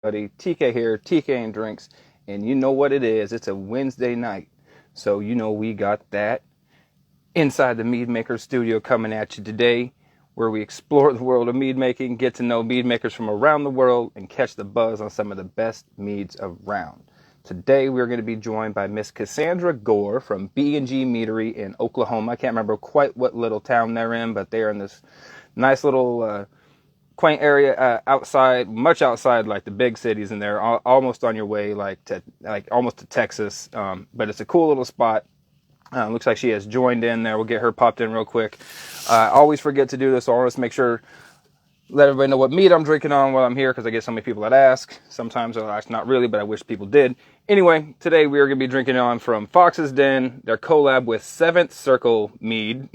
TK here, TK and Drinks, and you know what it is. It's a Wednesday night, so you know we got that inside the Mead Maker studio coming at you today, where we explore the world of mead making, get to know mead makers from around the world, and catch the buzz on some of the best meads around. Today we're going to be joined by Miss Cassandra Gore from B&G Meadery in Oklahoma. I can't remember quite what little town they're in, but they're in this nice little quaint area outside, much outside like the big cities, and they're almost on your way like almost to Texas. But it's a cool little spot. Looks like she has joined in there. We'll get her popped in real quick. I always forget to do this, so I want to make sure let everybody know what mead I'm drinking on while I'm here, because I get so many people that ask. Sometimes they'll ask, not really, but I wish people did. Anyway, today we are going to be drinking on from Fox's Den, their collab with Seventh Circle Mead.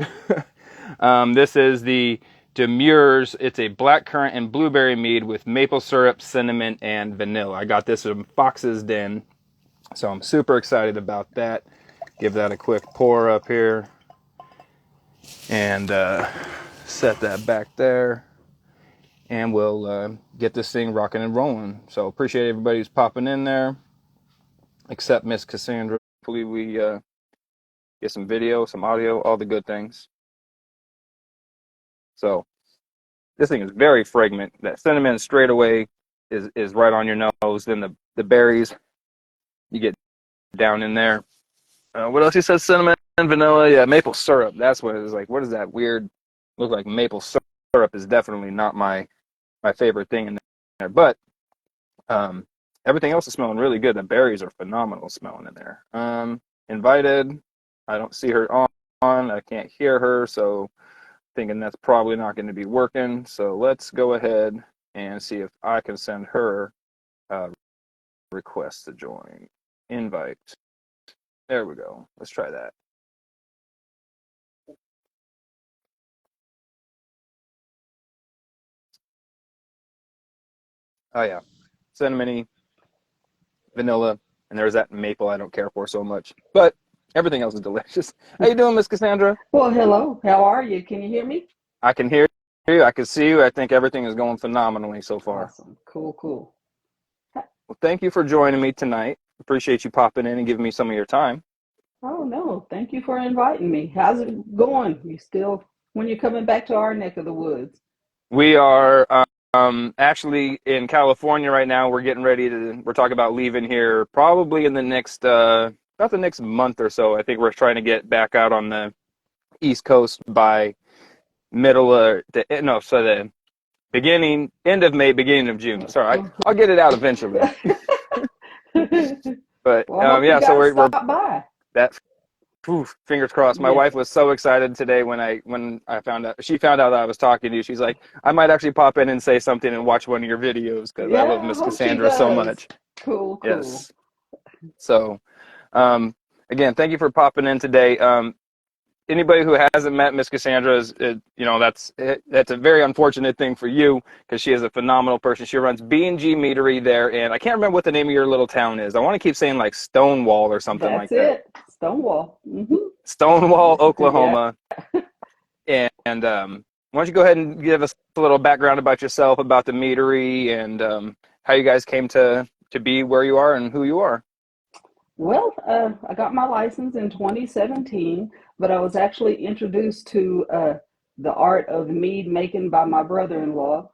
This is the Demures. It's a blackcurrant and blueberry mead with maple syrup, cinnamon, and vanilla. I got this from Fox's Den, so I'm super excited about that. Give that a quick pour up here and set that back there, and we'll get this thing rocking and rolling. So appreciate everybody who's popping in there, except Miss Cassandra. Hopefully we get some video, some audio, all the good things. So this thing is very fragrant. That cinnamon straight away is right on your nose. Then the berries, you get down in there. What else he says? Cinnamon and vanilla. Yeah, maple syrup. That's what it is. Like, what is that weird look like? Maple syrup is definitely not my favorite thing in there. But everything else is smelling really good. The berries are phenomenal smelling in there. Invited. I don't see her on. I can't hear her, so thinking that's probably not going to be working. So let's go ahead and see if I can send her a request to join. Invite. There we go. Let's try that. Oh yeah, cinnamony, vanilla, and there's that maple I don't care for so much, but everything else is delicious. How you doing, Miss Cassandra? Well, hello. How are you? Can you hear me? I can hear you. I can see you. I think everything is going phenomenally so far. Awesome. Cool, cool. Well, thank you for joining me tonight. Appreciate you popping in and giving me some of your time. Oh, no. Thank you for inviting me. How's it going? When you're coming back to our neck of the woods? We are actually in California right now. We're talking about leaving here probably in the next, about the next month or so. I think we're trying to get back out on the East Coast by the end of May, beginning of June. Sorry, I'll get it out eventually. But Well, I hope yeah, you so guys we're stop by. that. Fingers crossed. My Yeah. wife was so excited today when I found out. She found out that I was talking to you. She's like, I might actually pop in and say something and watch one of your videos, because I love Yeah, I Miss hope she Cassandra so does. much. Cool, cool. Yes. So, again, thank you for popping in today. Anybody who hasn't met Miss Cassandra that's a very unfortunate thing for you, because she is a phenomenal person. She runs B&G Meadery there, and I can't remember what the name of your little town is. I want to keep saying like Stonewall or something like That's that. it. Stonewall. Stonewall, Yeah. Oklahoma. And why don't you go ahead and give us a little background about yourself, about the meadery, and how you guys came to be where you are and who you are. Well, I got my license in 2017, but I was actually introduced to the art of mead making by my brother-in-law.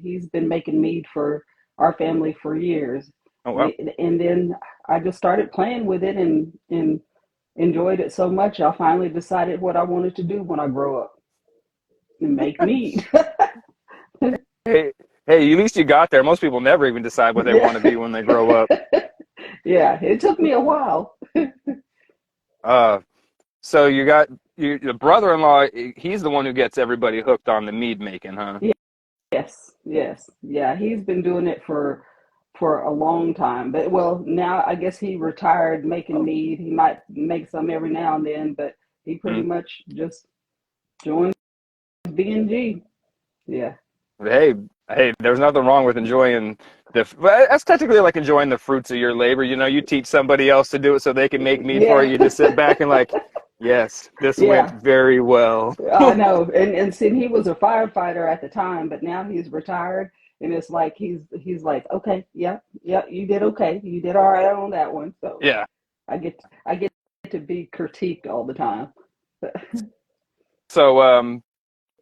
He's been making mead for our family for years. Oh, wow. And then I just started playing with it and enjoyed it so much, I finally decided what I wanted to do when I grow up and make mead. Hey, hey, at least you got there. Most people never even decide what they want to Yeah. be when they grow up. Yeah, it took me a while. Uh, so the brother-in-law. He's the one who gets everybody hooked on the mead making, huh? Yes, yes. Yeah, he's been doing it for a long time. But well, now I guess he retired making mead. He might make some every now and then, but he pretty Mhm. much just joined B&G. Yeah. Hey, hey, there's nothing wrong with enjoying well, that's technically like enjoying the fruits of your labor. You teach somebody else to do it so they can make mead for Yeah. you. You just sit back and like, yes, this went Yeah. very well. I know. And see, he was a firefighter at the time, but now he's retired and it's like he's like, okay, yeah, yeah, you did okay, you did all right on that one. So Yeah. I get to be critiqued all the time. So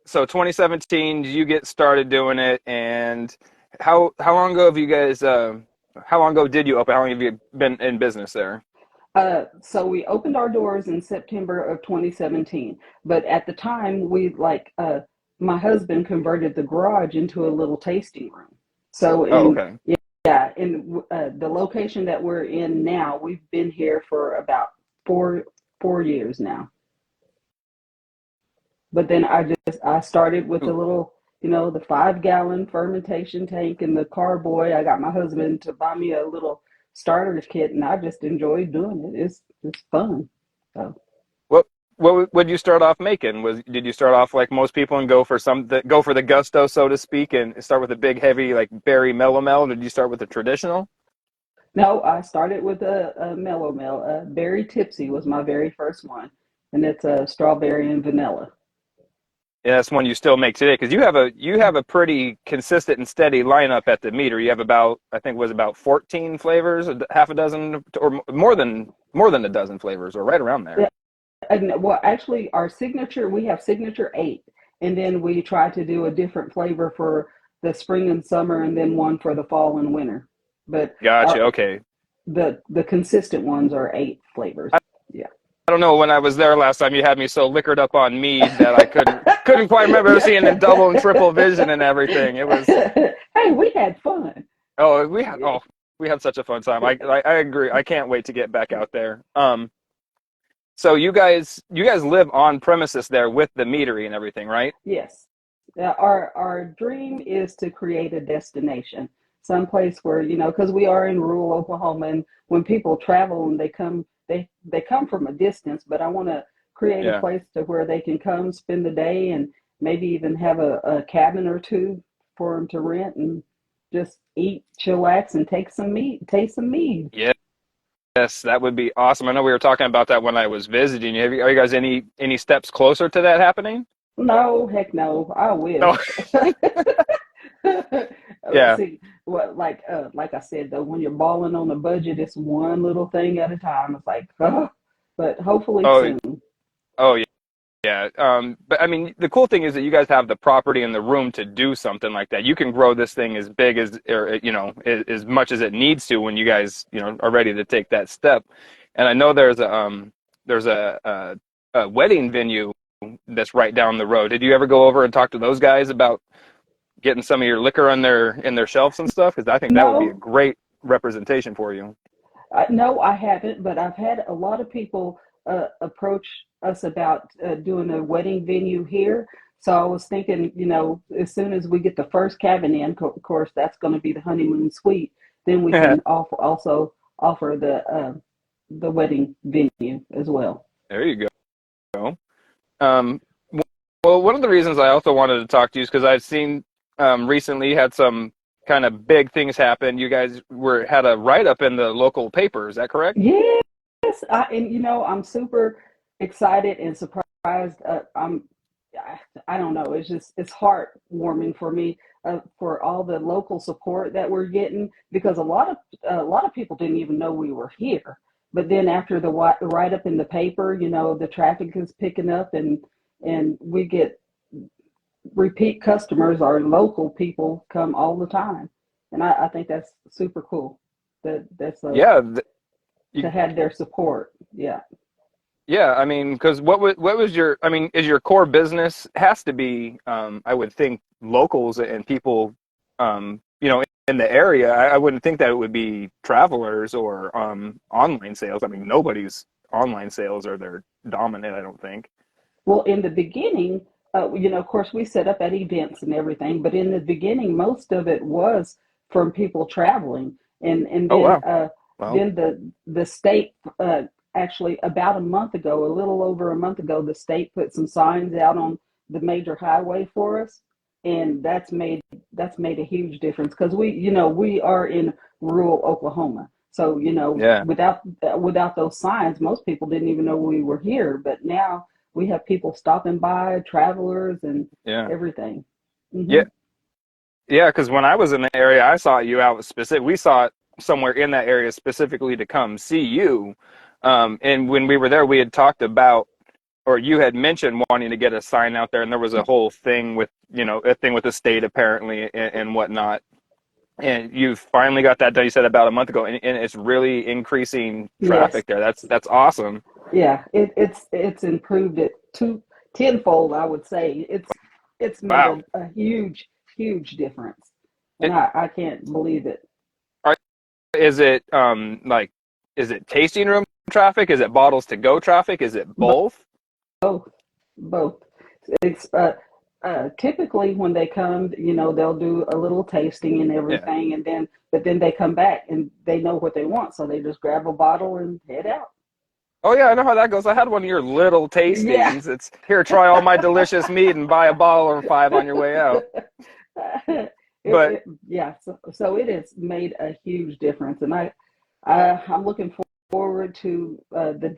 so 2017, you get started doing it, and how long ago have you guys? How long ago did you open? How long have you been in business there? So we opened our doors in September of 2017, but at the time we my husband converted the garage into a little tasting room. So Oh, in okay. yeah, in the location that we're in now, we've been here for about four years now. But then I started with the Ooh. little, the 5 gallon fermentation tank and the carboy. I got my husband to buy me a little starter kit, and I just enjoyed doing it. It's fun. So What what would you start off making? Did you start off like most people and go for the gusto, so to speak, and start with a big heavy like berry mellow? Or did you start with the traditional? no, I started with a mellow mel. Berry Tipsy was my very first one, and it's a strawberry and vanilla. Yeah, that's one you still make today because you have a pretty consistent and steady lineup at the meter. You have about I think it was about 14 flavors, half a dozen or more than a dozen flavors, or right around there. Yeah, well, actually, we have signature 8, and then we try to do a different flavor for the spring and summer, and then one for the fall and winter. But Gotcha. our Okay. the consistent ones are 8 flavors. I, Yeah. I don't know when I was there last time. You had me so liquored up on Mead that I couldn't quite remember seeing in double and triple vision and everything. It was Hey, we had fun. oh Yeah. we had such a fun time. I agree. I can't wait to get back out there. So you guys live on premises there with the meadery and everything, right? Yes. Our dream is to create a destination, someplace where, because we are in rural Oklahoma, and when people travel and they come from a distance, but I want to create a Yeah. place to where they can come spend the day and maybe even have a cabin or two for them to rent and just eat, chillax, and taste some mead. Yeah. Yes, that would be awesome. I know we were talking about that when I was visiting. Are you guys any steps closer to that happening? No, heck no. I No. wish. Yeah. See, what like I said though, when you're balling on a budget, it's one little thing at a time. It's like, but hopefully Oh, soon. oh yeah. Yeah. But I mean, the cool thing is that you guys have the property and the room to do something like that. You can grow this thing as big as, or as much as it needs to when you guys, are ready to take that step. And I know there's a wedding venue that's right down the road. Did you ever go over and talk to those guys about getting some of your liquor on in their shelves and stuff? Because I think that would be a No, great representation for you. no, I haven't, but I've had a lot of people approach us about doing a wedding venue here. So I was thinking, as soon as we get the first cabin in, of course, that's going to be the honeymoon suite. Then we can also offer the wedding venue as well. There you go. Um, well, one of the reasons I also wanted to talk to you is because I've seen recently you had some kind of big things happen. You guys had a write up in the local paper. Is that correct? Yes, and I'm super excited and surprised. I don't know. It's heartwarming for me for all the local support that we're getting, because a lot of people didn't even know we were here. But then after the write up in the paper, the traffic is picking up, and we get repeat customers. Our local people come all the time, and I think that's super cool. That's Yeah. to You, have their support. Yeah. yeah. I mean, because what was your? I mean, is your core business has to be? I would think locals and people, in the area. I wouldn't think that it would be travelers or online sales. I mean, nobody's online sales are their dominant. I don't think. Well, in the beginning, of course, we set up at events and everything, but in the beginning, most of it was from people traveling, and Oh then wow. Well. the state actually about a month ago, a little over a month ago, the state put some signs out on the major highway for us, and that's made a huge difference, because we are in rural Oklahoma. So Yeah. without those signs, most people didn't even know we were here. But now we have people stopping by, travelers and Yeah. everything. Yeah. Hmm. Yeah, because when I was in the area, I saw you out specific. We saw it somewhere in that area specifically to come see you. And when we were there, we had talked about, or you had mentioned wanting to get a sign out there, and there was a whole thing with, a thing with the state apparently and whatnot. And you finally got that done. You said about a month ago, and it's really increasing Yes. traffic there. That's awesome. Yeah, it's improved it to tenfold, I would say. It's made Wow. a huge difference, and It, I can't believe it. are, is it like, is it tasting room traffic? Is it bottles to go traffic? Is it both? Both, both. It's typically when they come, they'll do a little tasting and Yeah. everything, and then but then they come back and they know what they want, so they just grab a bottle and head out. Oh yeah, I know how that goes. I had one of your little Yeah. tastings. It's here, try all my delicious meat and buy a bottle or five on your way out. But Yeah, so it has made a huge difference, and I'm looking forward to the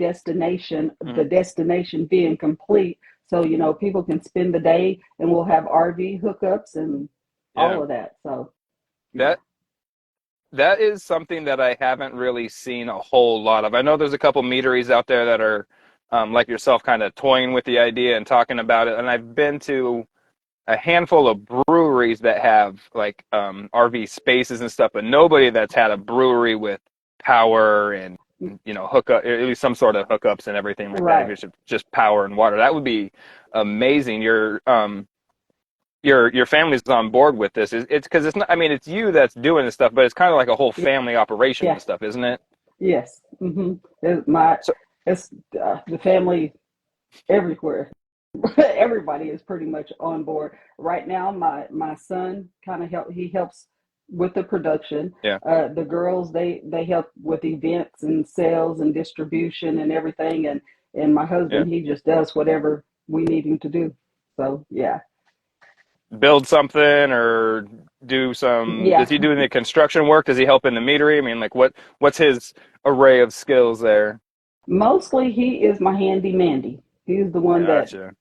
mhm, destination being complete, so people can spend the day, and we'll have RV hookups and yeah, all of that. So yeah, that that is something that I haven't really seen a whole lot of. I know there's a couple meaderies out there that are like yourself, kind of toying with the idea and talking about it. And I've been to a handful of breweries that have like RV spaces and stuff, but nobody that's had a brewery with power and hookup, at least some sort of hookups and everything like that. If right, it's just power and water, that would be amazing. Your family's on board with this. It's because it's not. I mean, it's you that's doing this stuff, but it's kind of like a whole family operation yeah, and stuff, isn't it? yes, it's my So it's the family everywhere. Everybody is pretty much on board right now. My son kind of he helps with the production. yeah, The girls, they help with events and sales and distribution and everything, and my yeah. husband, he just does whatever we need him to do. So yeah, Build something or do some. yeah, Does he do any construction work? Does he help in the meadery? I mean, like what's his array of skills there? mostly he is my handy mandy. He's the one that, Gotcha.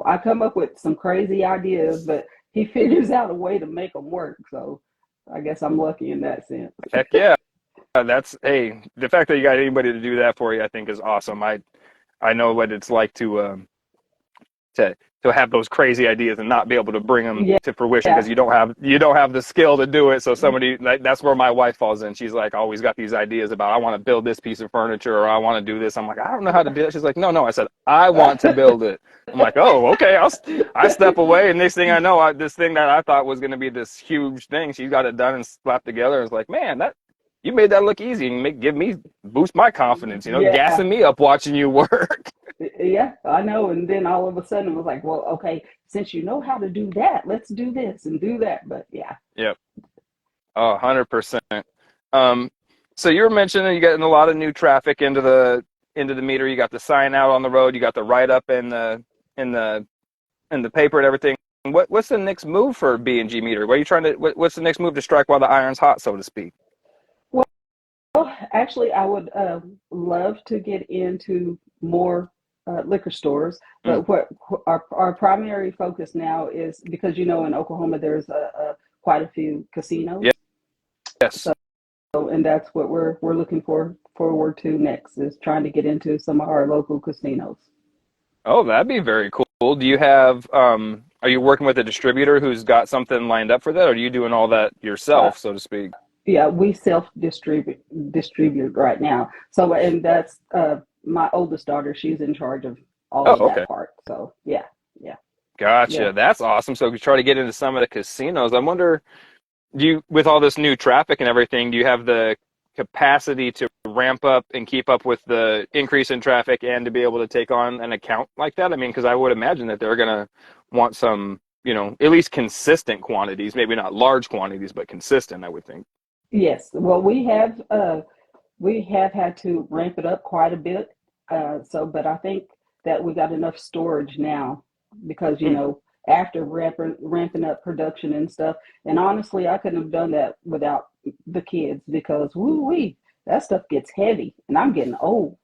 I come up with some crazy ideas, but he figures out a way to make them work. So I guess I'm lucky in that sense. Heck yeah. That's hey, the fact that you got anybody to do that for you, I think is awesome. I know what it's like to to have those crazy ideas and not be able to bring them Yeah, to fruition because yeah, you don't have the skill to do it. So somebody that's where my wife falls in. She's like always got these ideas about I want to build this piece of furniture or I want to do this. I'm like I don't know how to do it. She's like no, I said I want to build it. I'm like oh okay. I step away and next thing I know this thing that I thought was going to be this huge thing she got it done and slapped together. It's like man that. You made that look easy and give me boost my confidence, yeah, gassing me up watching you work. yeah, I know. And then all of a sudden it was like, well, okay, since you know how to do that, let's do this and do that. But yeah, Yep. 100%. Um, so you were mentioning you're getting a lot of new traffic into the meter. You got the sign out on the road. You got the write up in the in the paper and everything. What's the next move for B&G Meadery? What are you trying to? What's the next move to strike while the iron's hot, so to speak? well, actually, I would love to get into more liquor stores, Mm. but what our primary focus now is because in Oklahoma there's quite a few casinos, Yes. so and that's what we're looking forward to next is trying to get into some of our local casinos. Oh, that'd be very cool. Do you have? Are you working with a distributor who's got something lined up for that, or are you doing all that Uh, yourself, so to speak? yeah, we self distribute right now. So, and that's my oldest daughter. She's in charge of all Oh, of that okay. part. So, yeah, yeah, yeah. Gotcha. That's awesome. So you try to get into some of the casinos. I wonder, with all this new traffic and everything, do you have the capacity to ramp up and keep up with the increase in traffic and to be able to take on an account like that? I mean, because I would imagine that they're gonna want some, at least consistent quantities, maybe not large quantities, but consistent, I would think. Yes. Well, we have had to ramp it up quite a bit. But I think that we got enough storage now because Hmm. after ramping up production and stuff. And honestly, I couldn't have done that without the kids because woo wee, that stuff gets heavy, and I'm getting old.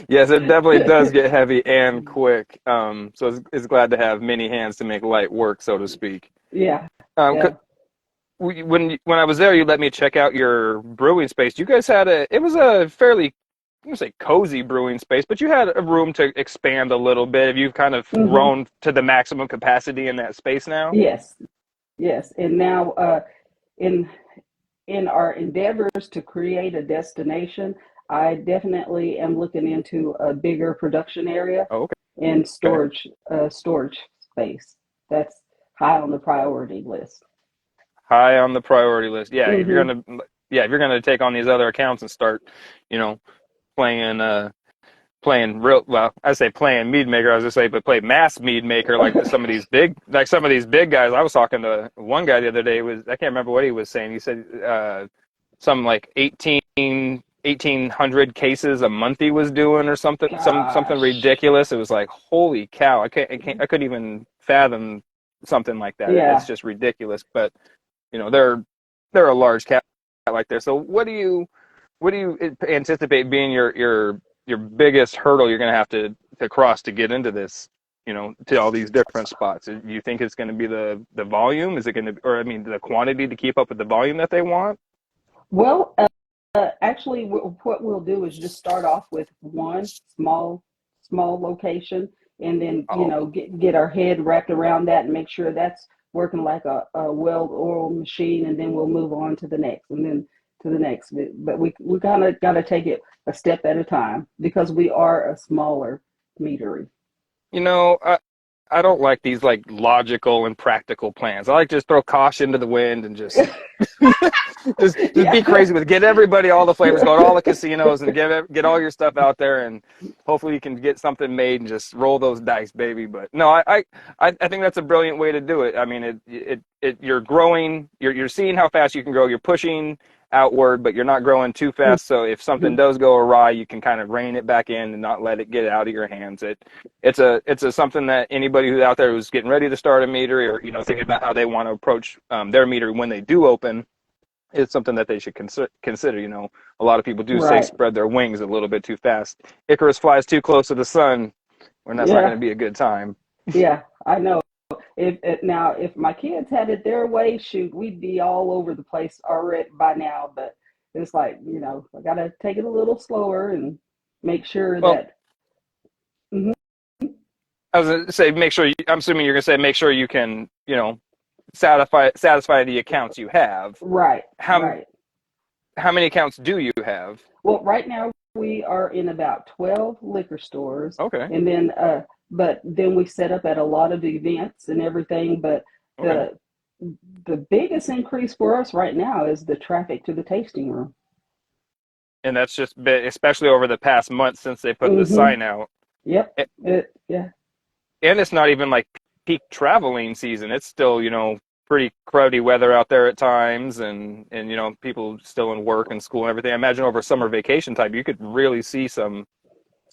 Yes, it definitely does get heavy and quick. So it's glad to have many hands to make light work, so to speak. Yeah, Um, yeah. when I was there, you let me check out your brewing space. You guys had it was a fairly, I'm gonna say cozy brewing space, but you had a room to expand a little bit. Have you kind of Hmm. grown to the maximum capacity in that space now? Yes, yes. And now, in in our endeavors to create a destination, I definitely am looking into a bigger production area Oh, and okay. storage space. That's high on the priority list. High on the priority list. Hmm. Yeah, if you're gonna take on these other accounts and start, you know, playing playing real well, I say playing mead maker, I was just say, but play mass mead maker like some of these big guys. I was talking to one guy the other day. Was I can't remember what he was saying. He said some like 1,800 cases a month he was doing or something, something Gosh, ridiculous. It was like holy cow. I couldn't even fathom something like that. It's yeah. just ridiculous. But they're a large cat like this. So what do you anticipate being your biggest hurdle you're going to have to cross to get into this, to all these different spots? Do you think it's going to be the volume? Is it going to, or I mean, the quantity to keep up with the volume that they want? Well, actually, what we'll do is just start off with one small location, and then Oh, get our head wrapped around that and make sure that's working like a well-oiled machine, and then we'll move on to the next, and then to the next. But we kind of got to take it a step at a time because we are a smaller meadery. you know, I don't like these like logical and practical plans. I like just throw caution to the wind and just just be Yeah. crazy with it. Get everybody all the flavors, go to all the casinos and get all your stuff out there, and hopefully you can get something made and just roll those dice, baby. But no, I think that's a brilliant way to do it. I mean, you're growing, you're seeing how fast you can grow. You're pushing outward, but you're not growing too fast. So if something Mhm. does go awry, you can kind of rein it back in and not let it get out of your hands. It's a something that anybody who's out there who's getting ready to start a meadery, or thinking about how they want to approach their meadery when they do open, it's something that they should consider. A lot of people do say Right. spread their wings a little bit too fast. Icarus flies too close to the sun, and that's not going Yeah. to be a good time. Yeah. I know. If my kids had it their way, shoot, we'd be all over the place already by now. But it's like, I gotta take it a little slower and make sure Well, that. Mhm. I was going to say, make sure. I'm assuming you're going to say, make sure you can, satisfy the accounts you have. Right, How right. how many accounts do you have? Well, right now we are in about 12 liquor stores, Okay, and then but then we set up at a lot of events and everything. But okay, the the biggest increase for us right now is the traffic to the tasting room. and that's just been, especially over the past month since they put the Mm-hmm. sign out. Yep. Yeah. And it's not even like peak traveling season. It's still, pretty crowdy weather out there at times, and people still in work and school and everything. I imagine over summer vacation time, you could really see some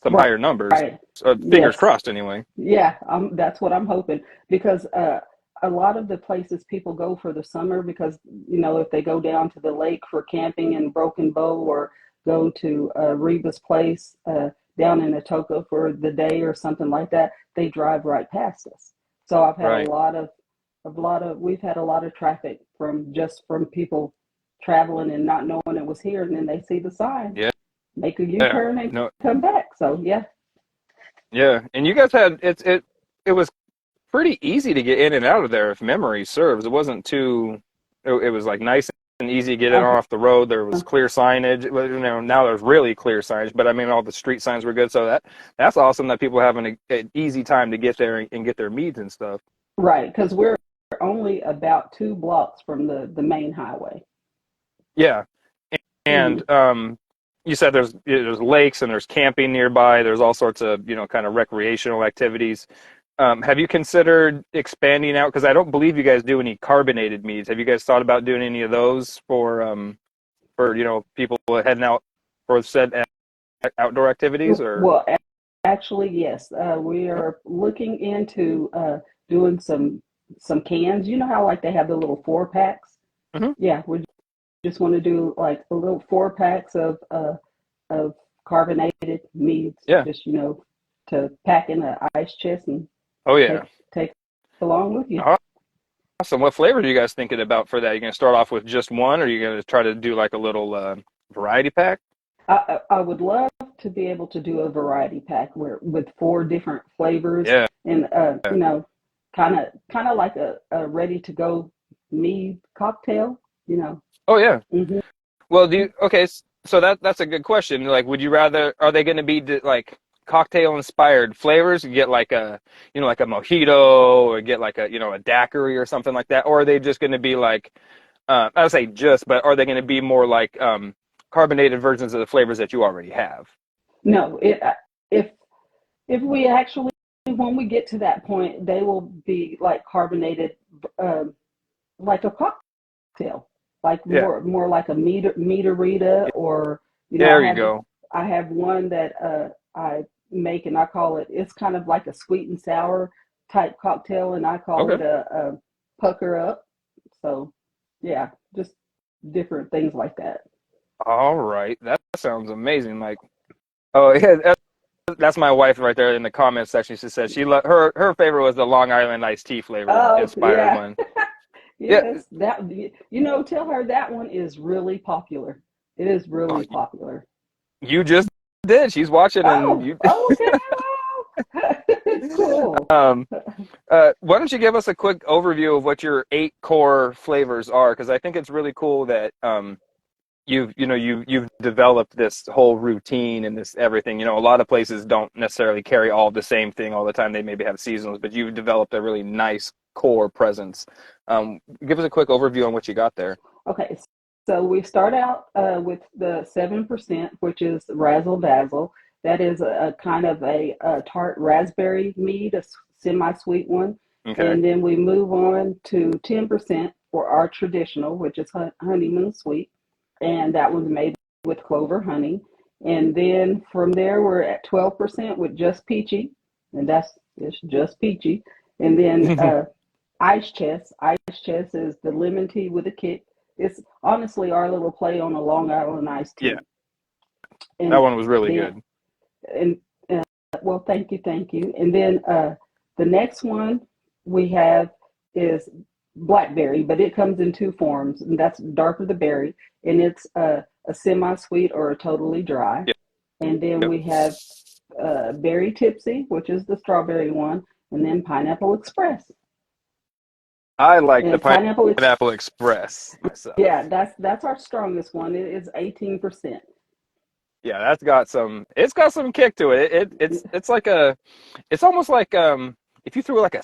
Right. higher numbers. Right. Fingers Yes. crossed, anyway. Yeah. That's what I'm hoping because a lot of the places people go for the summer because if they go down to the lake for camping in Broken Bow or go to Reba's place down in Atoka for the day or something like that, they drive right past us. So I've had Right. we've had a lot of traffic from people traveling and not knowing it was here, and then they see the sign, Yeah. make a Yeah. U-turn and No. come back. So yeah. Yeah. And you guys had it was pretty easy to get in and out of there if memory serves. It wasn't too. It was like nice and easy to get in Uh-huh. off the road. There was clear signage. Well, now there's really clear signage, but I mean all the street signs were good. So that's awesome that people having an easy time to get there and get their meads and stuff. Right, because we're only about 2 blocks from the main highway. Yeah, Hmm. and you said there's lakes and there's camping nearby. There's all sorts of kind of recreational activities. Have you considered expanding out? Because I don't believe you guys do any carbonated meads. Have you guys thought about doing any of those for people heading out for said outdoor activities or? Well, actually, yes, we are looking into doing some cans. You know how like they have the little 4 packs? Mhm. Yeah, we just want to do like a little 4 packs of carbonated meads, Yeah. just to pack in an ice chest and Oh take yeah. take along with you. Awesome. What flavor are you guys thinking about for that? You gonna start off with just one, or are you gonna try to do like a little variety pack? I would love to be able to do a variety pack where with four different flavors Yeah. and kind of like a ready to go mead cocktail. You know. Oh yeah. hmm Well, okay? So that's a good question. Like, would you rather? Are they going to be like cocktail inspired flavors? You get like like a mojito, or get like a daiquiri or something like that, or are they just going to be like, I would say just, but are they going to be more like carbonated versions of the flavors that you already have? No, if if we actually when we get to that point, they will be like carbonated, um, like a cocktail, like Yeah. more like a meaderita, or There you go. I have one that I make and I call it. It's kind of like a sweet and sour type cocktail, and I call Okay. it a pucker up. So yeah, just different things like that. All right. That sounds amazing. Like, oh yeah, that's my wife right there in the comments section. She said her favorite was the Long Island iced tea flavor Oh inspired yeah, one. Yeah. yes, that tell her that one is really popular. It is Oh, really popular. you just did. She's watching, and Oh, you. oh, okay. Cool. Why don't you give us a quick overview of what your 8 core flavors are? Because I think it's really cool that you've developed this whole routine and this everything. A lot of places don't necessarily carry all the same thing all the time. They maybe have seasonals, but you've developed a really nice core presence. Give us a quick overview on what you got there. Okay, so we start out with the 7%, which is Razzle Dazzle. That is a kind of a tart raspberry mead, a semi-sweet one. Okay. And then we move on to 10% for our traditional, which is honeymoon sweet. And that one's made with clover honey. And then from there, we're at 12% with just peachy, and it's just peachy. And then ice chest. Ice chest is the lemon tea with a kick. It's honestly our little play on a Long Island iced Yeah, tea. that And one was really then, good. and well, thank you. And then the next one we have is blackberry, but it comes in two forms, and that's darker the berry, and it's a semi-sweet or a totally dry. Yeah. And then we have berry tipsy, which is the strawberry one, and then pineapple express. I like the And pineapple Pineapple Express myself. Yeah, that's our strongest one. It is 18%. Yeah, it's got some kick to it. It's like it's almost like if you threw like a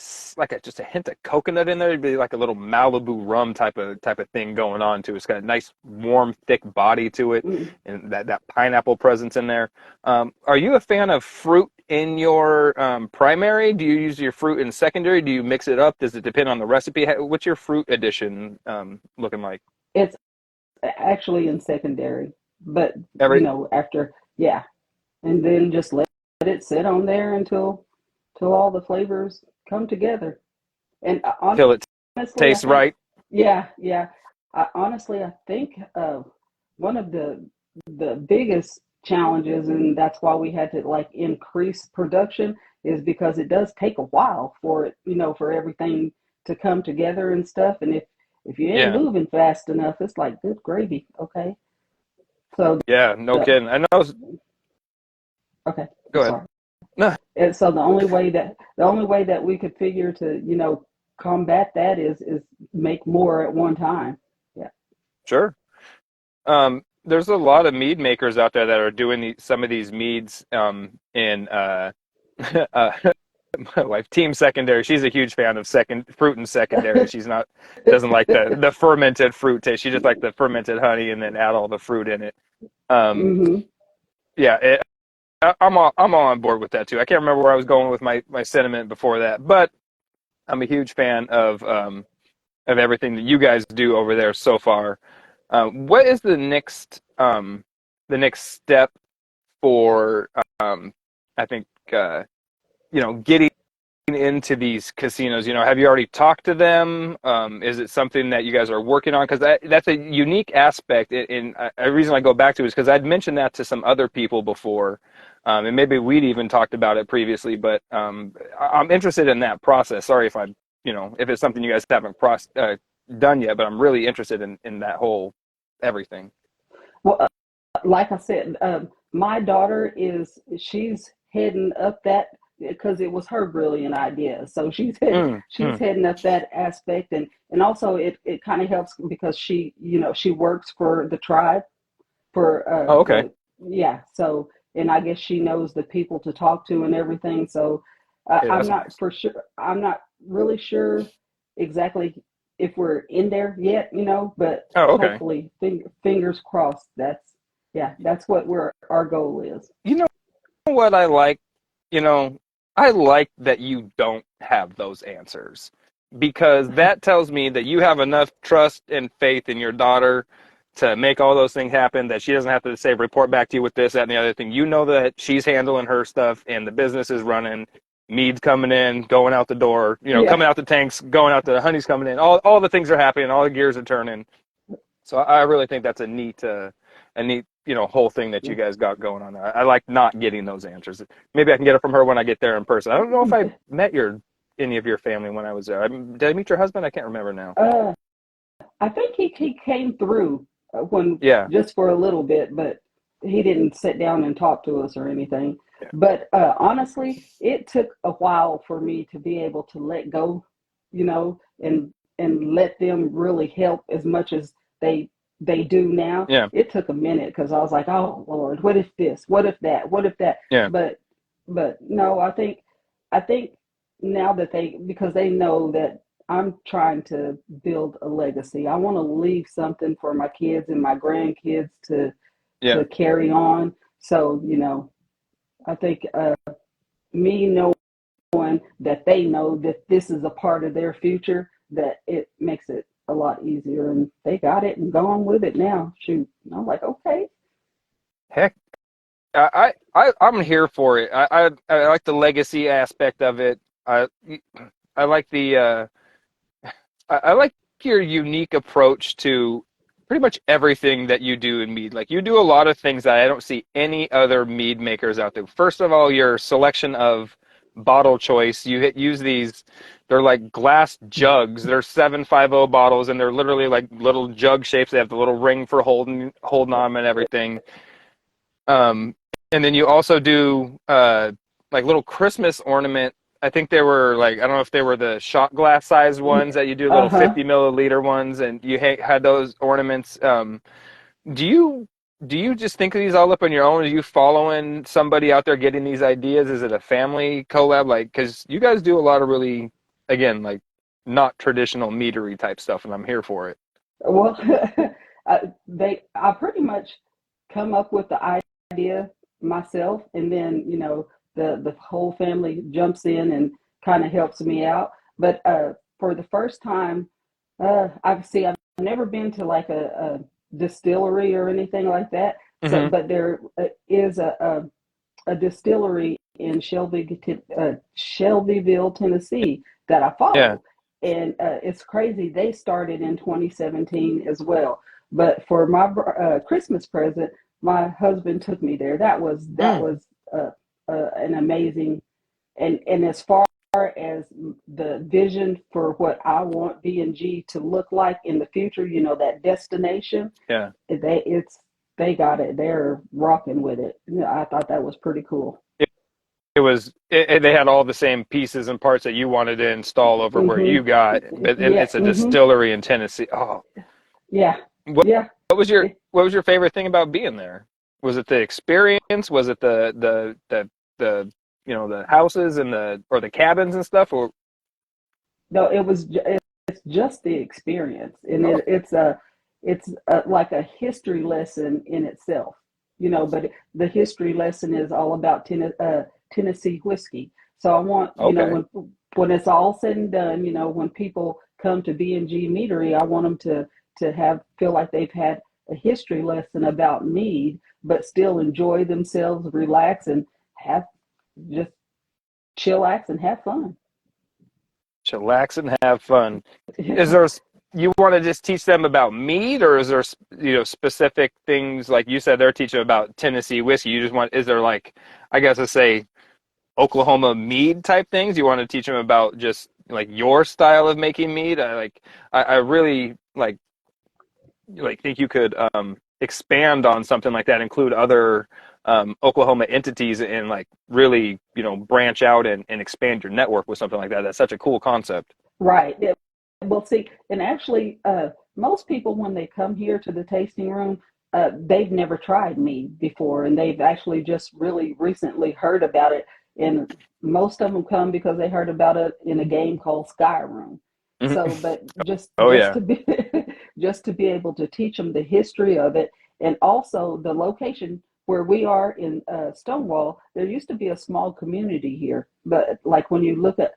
just a hint of coconut in there, it'd be like a little Malibu rum type of thing going on too. It's got a nice warm thick body to it, Mm. and that pineapple presence in there. Are you a fan of fruit in your primary? Do you use your fruit in secondary? Do you mix it up? Does it depend on the recipe? What's your fruit addition looking like? It's actually in secondary, but Every after, yeah, and then just let it sit on there until all the flavors come together. And till it honestly, I tastes think, right. yeah, honestly, I think one of the biggest challenges, and that's why we had to like increase production, is because it does take a while for it, for everything to come together and stuff. And if you ain't Yeah. moving fast enough, it's like good gravy. Okay, so Yeah, no the kidding. I know. okay, I'm Go ahead. sorry. No, And so the only way that we could figure to combat that is make more at one time. Yeah. sure. There's a lot of mead makers out there that are doing some of these meads in uh, my wife, Team Secondary. She's a huge fan of second fruit and secondary. She's not doesn't like the fermented fruit taste. She just like the fermented honey and then add all the fruit in it. Um, hmm yeah, I'm all on board with that too. I can't remember where I was going with my sentiment before that, but I'm a huge fan of everything that you guys do over there so far. What is the next step for I think getting into these casinos? You know, have you already talked to them? Is it something that you guys are working on? Because that's a unique aspect. And a reason I go back to is because I'd mentioned that to some other people before, and maybe we'd even talked about it previously. But I'm interested in that process. Sorry if I'm, you know, if it's something you guys haven't done yet, but I'm really interested in that whole everything. Well, like I said, my daughter she's heading up that because it was her brilliant idea. So Mm, she's mm. heading up that aspect, and also it kind of helps because she works for the tribe for Oh, okay. the yeah. So and I guess she knows the people to talk to and everything. So Yeah, I'm that's not nice. for sure. I'm not really sure exactly if we're in there yet, but Oh, okay. hopefully, fingers crossed. That's what our goal is. You know what I like? You know, I like that you don't have those answers because that tells me that you have enough trust and faith in your daughter to make all those things happen, that she doesn't have to say, report back to you with this, that, and the other thing. You know that she's handling her stuff and the business is running. Mead's coming in, going out the door, you know, Yeah, coming out the tanks, going out the honey's coming in. All the things are happening, all the gears are turning. So I really think that's a neat, you know, whole thing that you guys got going on there. I like not getting those answers. Maybe I can get it from her when I get there in person. I don't know if I met any of your family when I was there. Did I meet your husband? I can't remember now. uh, I think he came through when Yeah, just for a little bit, but he didn't sit down and talk to us or anything. yeah, But honestly, it took a while for me to be able to let go, and let them really help as much as they do now. yeah, It took a minute because I was like, oh Lord, what if this? What if that? What if that? yeah, But no, I think now that because they know that I'm trying to build a legacy. I want to leave something for my kids and my grandkids yeah. to carry on. So, I think me knowing that they know that this is a part of their future, that it makes it a lot easier. And they got it and gone with it now. Shoot. And I'm like, okay. Heck, I'm here for it. I like the legacy aspect of it. I like I like your unique approach to pretty much everything that you do in mead. Like you do a lot of things that I don't see any other mead makers out there. First of all, your selection of bottle choice. Use these. They're like glass jugs. They're 750 bottles, and they're literally like little jug shapes. They have the little ring for holding on and everything. Um, and then you also do like little Christmas ornament. I think they were like, I don't know if they were the shot glass size ones that you do, Uh little huh. 50 milliliter ones, and you had those ornaments. Do you do you just think of these all up on your own? Are you following somebody out there getting these ideas? Is it a family collab? Like, because you guys do a lot of really, again, like not traditional meadery type stuff, and I'm here for it. Well, I pretty much come up with the idea myself, and then the whole family jumps in and kind of helps me out. But for the first time, I've never been to like a distillery or anything like that. So, Hmm. but there is a distillery in Shelbyville, Tennessee that I Yeah. follow. And it's crazy. They started in 2017 as well. But for my Christmas present, my husband took me there. That Mm. was an amazing, and as far as the vision for what I want B&G to look like in the future, that destination, Yeah. they got it. They're rocking with it. I thought that was pretty cool. They had all the same pieces and parts that you wanted to install over where Hmm. you got, but Yeah. it's a Hmm. distillery in Tennessee. Oh, Yeah. what Yeah. what was your favorite thing about being there? Was it the experience? Was it the you know, the houses and the cabins and stuff? Or No, it's just the experience, and oh, it's like a history lesson in itself, But the history lesson is all about Tennessee whiskey. So I want, okay, when it's all said and done, when people come to B&G Meadery, I want them to have feel like they've had a history lesson about mead, but still enjoy themselves, relax, and have just chillax and have fun. chillax and have fun. Is Yeah. there you want to just teach them about mead, or is there specific things like you said they're teaching about Tennessee whiskey? You just want is there like I guess to say Oklahoma mead type things? You want to teach them about just like your style of making mead? I really think you could expand on something like that, include other Oklahoma entities, and like really branch out and expand your network with something like that. That's such a cool concept. Right. Yeah. Well, see, and actually, most people when they come here to the tasting room, they've never tried mead before, and they've actually just really recently heard about it. And most of them come because they heard about it in a game called Skyrim. So, but just Oh just yeah. to be just to be able to teach them the history of it, and also the location where we are in Stonewall. There used to be a small community here, but like when you look at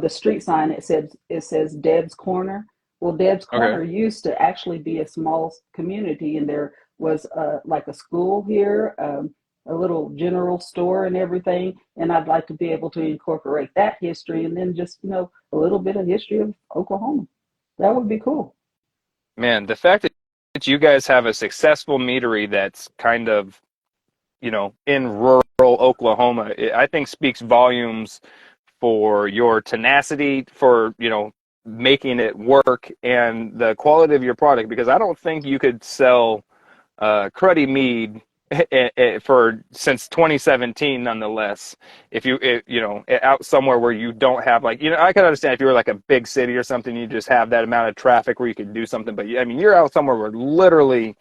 the street sign, it says Deb's Corner. Well, Deb's Okay. Corner used to actually be a small community, and there was like a school here, a little general store, and everything. And I'd like to be able to incorporate that history, and then just a little bit of history of Oklahoma. That would be cool. Man, the fact that you guys have a successful meadery that's kind of in rural Oklahoma, I think speaks volumes for your tenacity, for making it work, and the quality of your product. Because I don't think you could sell cruddy mead for since 2017, nonetheless. If out somewhere where you don't have like I can understand if you were like a big city or something, you just have that amount of traffic where you could do something. But I mean, you're out somewhere where literally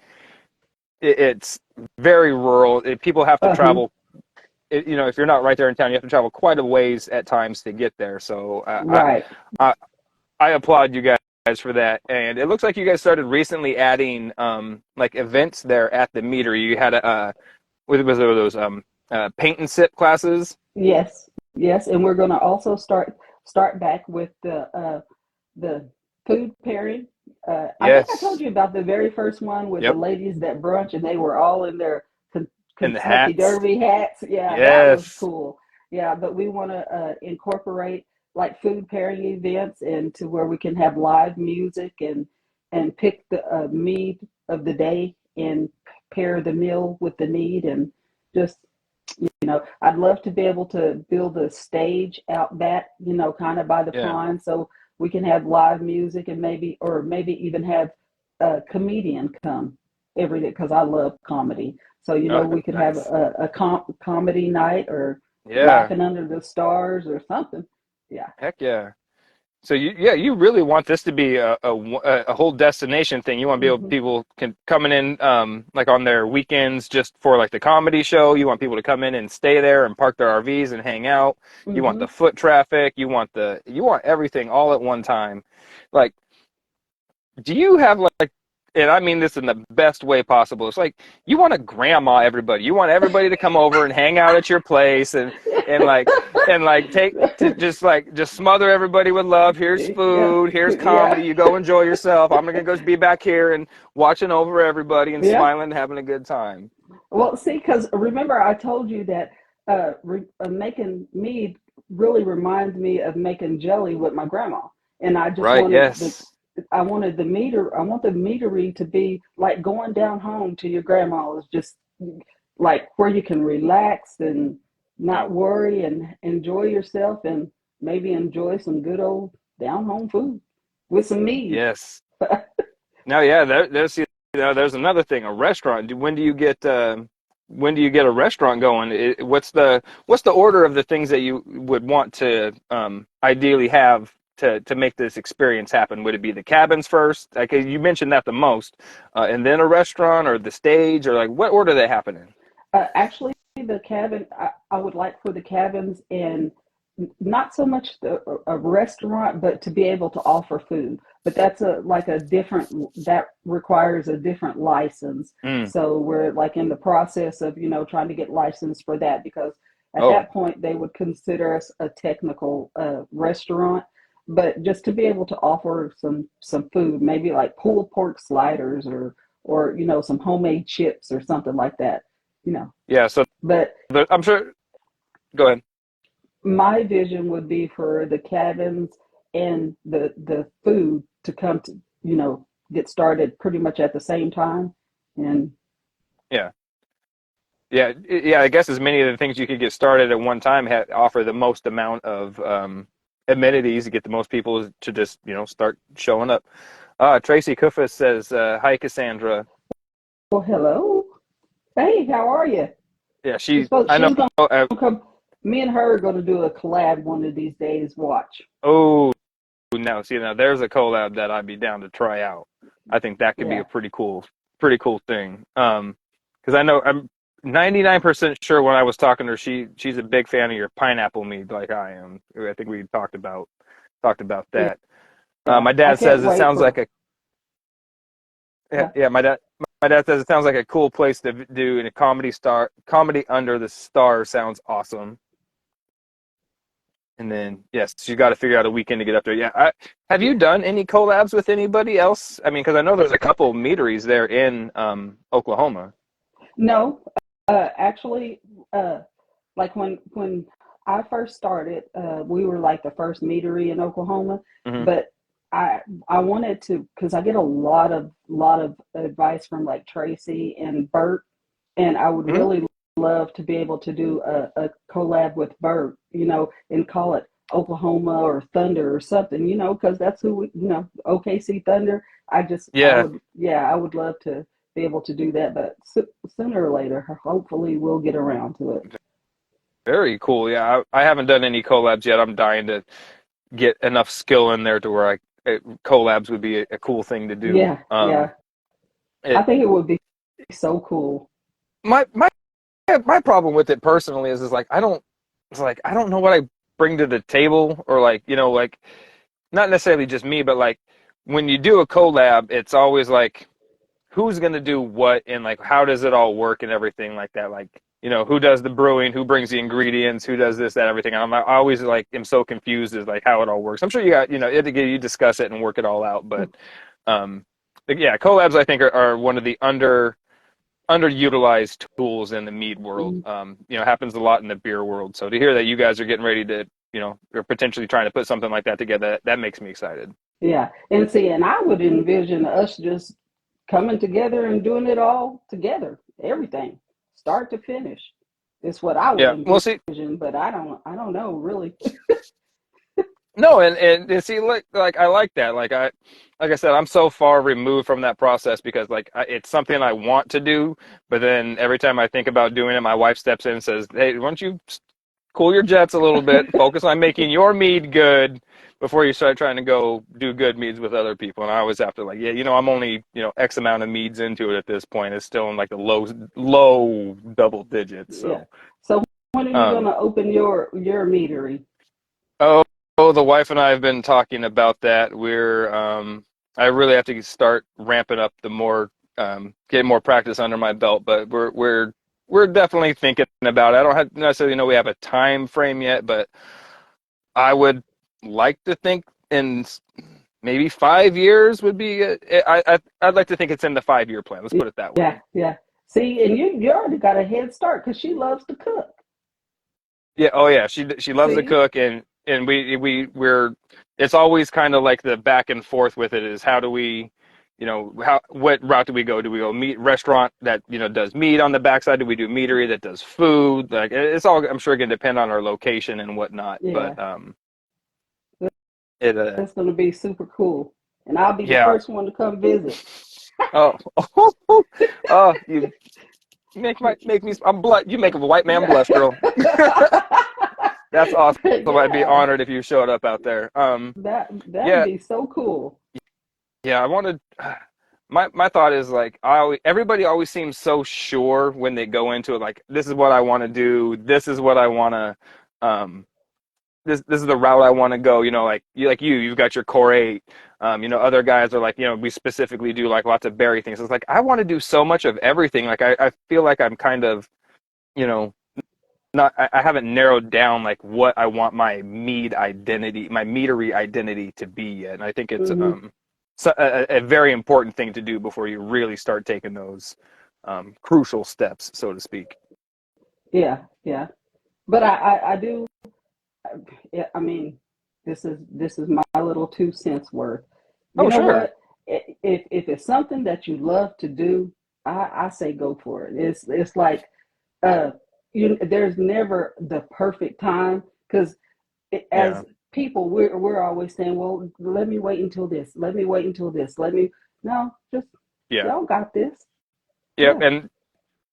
it's very rural. People have to Uh-huh. travel. If you're not right there in town, you have to travel quite a ways at times to get there. So Right. I I applaud you guys for that. And it looks like you guys started recently adding like events there at the meter. You had a was there those paint and sip classes? Yes. Yes. And we're going to also start back with the food pairing. I think I told Yes. you about the very first one with the Yep. ladies that brunch, and they were all in their And the Kentucky hats. Derby hats. Yeah, that was Yes. cool. Yeah, but we want to incorporate like food pairing events, and to where we can have live music and pick the mead of the day and pair the meal with the mead, and just I'd love to be able to build a stage out back, kind of by the Yeah. pond, so we can have live music, and maybe even have a comedian come every day, because I love comedy. So Oh, we could have nice. a comedy night, or Yeah. laughing under the stars or something. Yeah. Heck yeah. So you really want this to be a whole destination thing. You want to be able Hmm. people can coming in like on their weekends just for like the comedy show. You want people to come in and stay there and park their RVs and hang out. You want Hmm. the foot traffic. You want everything all at one time. Like, do you have like, and I mean this in the best way possible. It's like you want to grandma everybody. You want everybody to come over and hang out at your place and like take to just smother everybody with love. Here's Yeah. food. Here's Yeah. comedy. You go enjoy yourself. I'm gonna go be back here and watching over everybody and Yeah. smiling and having a good time. Well, see, because remember I told you that making mead really reminds me of making jelly with my grandma, and I just Right? wanted Yes. I want the meadery to be like going down home to your grandma's, just like where you can relax and Yep. not worry and enjoy yourself, and maybe enjoy some good old down home food with some mead. Yes. Now, yeah, there's another thing. A restaurant. When do you get a restaurant going? What's the order of the things that you would want to ideally have to make this experience happen? Would it be the cabins first? Like you mentioned that the most, and then a restaurant or the stage, or like what order they happen in? Actually, the cabin, I would like for the cabins, and not so much a restaurant, but to be able to offer food. But that's that requires a different license. Mm. So we're like in the process of, trying to get licensed for that, because at Oh, that point they would consider us a technical restaurant. But just to be able to offer some food, maybe like pulled pork sliders, or some homemade chips or something like that you know. yeah. So But I'm sure. Go ahead. my vision would be for the cabins and the food to come to, get started pretty much at the same time. And Yeah. Yeah, I guess as many of the things you could get started at one time offer the most amount of amenities to get the most people to just start showing up. Tracy Kufis says, "Hi, Cassandra." well, hello, hey, how are you? Yeah, I know. She's gonna come. Me and her are gonna do a collab one of these days. Watch. Oh, now there's a collab that I'd be down to try out. I think that could be Yeah, a pretty cool thing. Because I know I'm 99% sure when I was talking to her, she's a big fan of your pineapple mead, like I am. I think we talked about yeah, that. yeah. My I dad can't says it wait sounds for. like a yeah, Yeah, yeah. My dad says it sounds like a cool place to do in a comedy under the stars. Sounds awesome. And then, yes, you got to figure out a weekend to get up there. Yeah. Have you yeah. done any collabs with anybody else? I mean, because I know there's a couple meaderies there in Oklahoma. No, actually, uh, like when I first started, we were like the first meadery in Oklahoma, Hmm. but I I wanted to because I get a lot of advice from like Tracy and Bert, and I would Hmm. really love to be able to do a collab with Bert, and call it Oklahoma or Thunder or something, because that's who OKC Thunder. I Yeah, would, yeah, I would love to be able to do that, but sooner or later, hopefully, we'll get around to it. very cool. Yeah, I haven't done any collabs yet. I'm dying to get enough skill in there to where collabs would be a cool thing to do. Yeah, yeah. I It think it would be so cool. my my my problem with it personally is like I don't know what I bring to the table, or like like not necessarily just me, but like when you do a collab, it's always like who's going to do what and like how does it all work and everything like that. Like who does the brewing, who brings the ingredients, who does this, that, everything. I always like am so confused as like how it all works. I'm sure you got you discuss it and work it all out, but um yeah, collabs I think are one of the underutilized tools in the mead world. Mhm. Happens a lot in the beer world. So to hear that you guys are getting ready to, or potentially trying to put something like that together, that makes me excited. Yeah, and see, and I would envision us just coming together and doing it all together, everything, start to finish. It's what I would Yeah. Well, see, envision, but I don't know really. no, and see, like I like that. Like I said, I'm so far removed from that process because like it's something I want to do, but then every time I think about doing it, my wife steps in and says, "Hey, why don't you cool your jets a little bit, focus on making your mead good before you start trying to go do good meads with other people." And I always have to like, yeah, I'm only, X amount of meads into it at this point. It's still in like the low double digits. Yeah. So, So when are you um, gonna open your meadery? oh, the wife and I have been talking about that. I really have to start ramping up getting more practice under my belt, but we're definitely thinking about it. I don't necessarily know we have a time frame yet, but I would like to think in maybe 5 years would be. I'd like to think it's in the 5 year plan. Let's put it that Yeah, way. yeah. See, and you already got a head start because she loves to cook. Yeah. Oh yeah. She loves to See? cook, and we're it's always kind of like the back and forth with it is how do we. What route do we go? Do we go meat restaurant that does meat on the backside? Do we do meadery that does food? Like it's all I'm sure going to depend on our location and whatnot. Yeah, But it that's gonna be super cool. And I'll be the yeah. first one to come visit. Oh, oh, you make me. I'm blush. You make a white man Yeah. blush, girl. That's awesome. I'd be Yeah. honored if you showed up out there. That'd Yeah, be so cool. yeah. I wanted. My thought is like everybody always seems so sure when they go into it. Like this is what I want to do. This is what I want to. Um, this is the route I want to go. You've got your core eight. Other guys are like, we specifically do like lots of berry things. It's like I want to do so much of everything. Like I feel like I'm kind of, you know, not I haven't narrowed down like what I want my meadery identity to be yet. And I think it's Hmm. a very important thing to do before you really start taking those crucial steps, so to speak. Yeah, yeah. But I do. Yeah, I mean, this is my little 2 cents worth. You Oh, know sure. what? If it's something that you love to do, I say go for it. It's like uh, there's never the perfect time because Yeah. as people we're always saying, well, let me wait until this, let me wait until this, let me no, just Yeah. y'all got this. Yep. Yeah.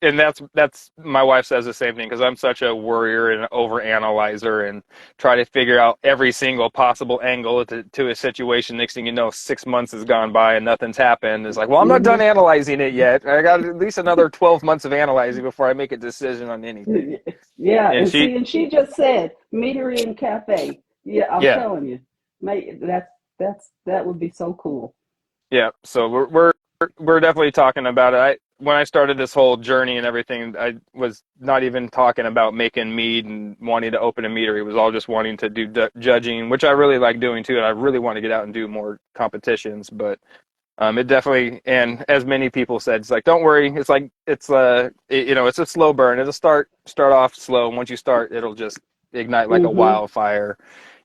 And that's my wife says the same thing because I'm such a worrier and over analyzer and try to figure out every single possible angle to a situation. Next thing you know, 6 months has gone by and nothing's happened. It's like, well, I'm not done Hmm. analyzing it yet. I got at least another 12 months of analyzing before I make a decision on anything. Yeah, And and she, see, and she just said meadery and cafe. Yeah, I'm yeah, telling you, mate, that would be so cool. yeah. So we're definitely talking about it. When I started this whole journey and everything, I was not even talking about making mead and wanting to open a meadery. It was all just wanting to do judging, which I really like doing too. And I really want to get out and do more competitions. But it definitely, and as many people said, it's like, don't worry. It's like it's a slow burn. It'll start off slow. And once you start, it'll just ignite like a Hmm. wildfire.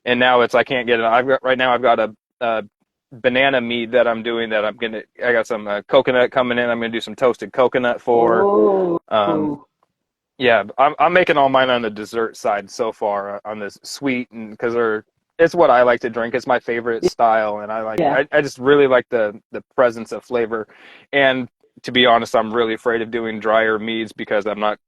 And now it's I can't get it. I've got a banana mead that I'm doing that I got some coconut coming in. I'm gonna do some toasted coconut for. Oh, Um, yeah, I'm making all mine on the dessert side so far on this sweet and because it's what I like to drink. It's my favorite style, and yeah. I just really like the presence of flavor. And to be honest, I'm really afraid of doing drier meads because I'm not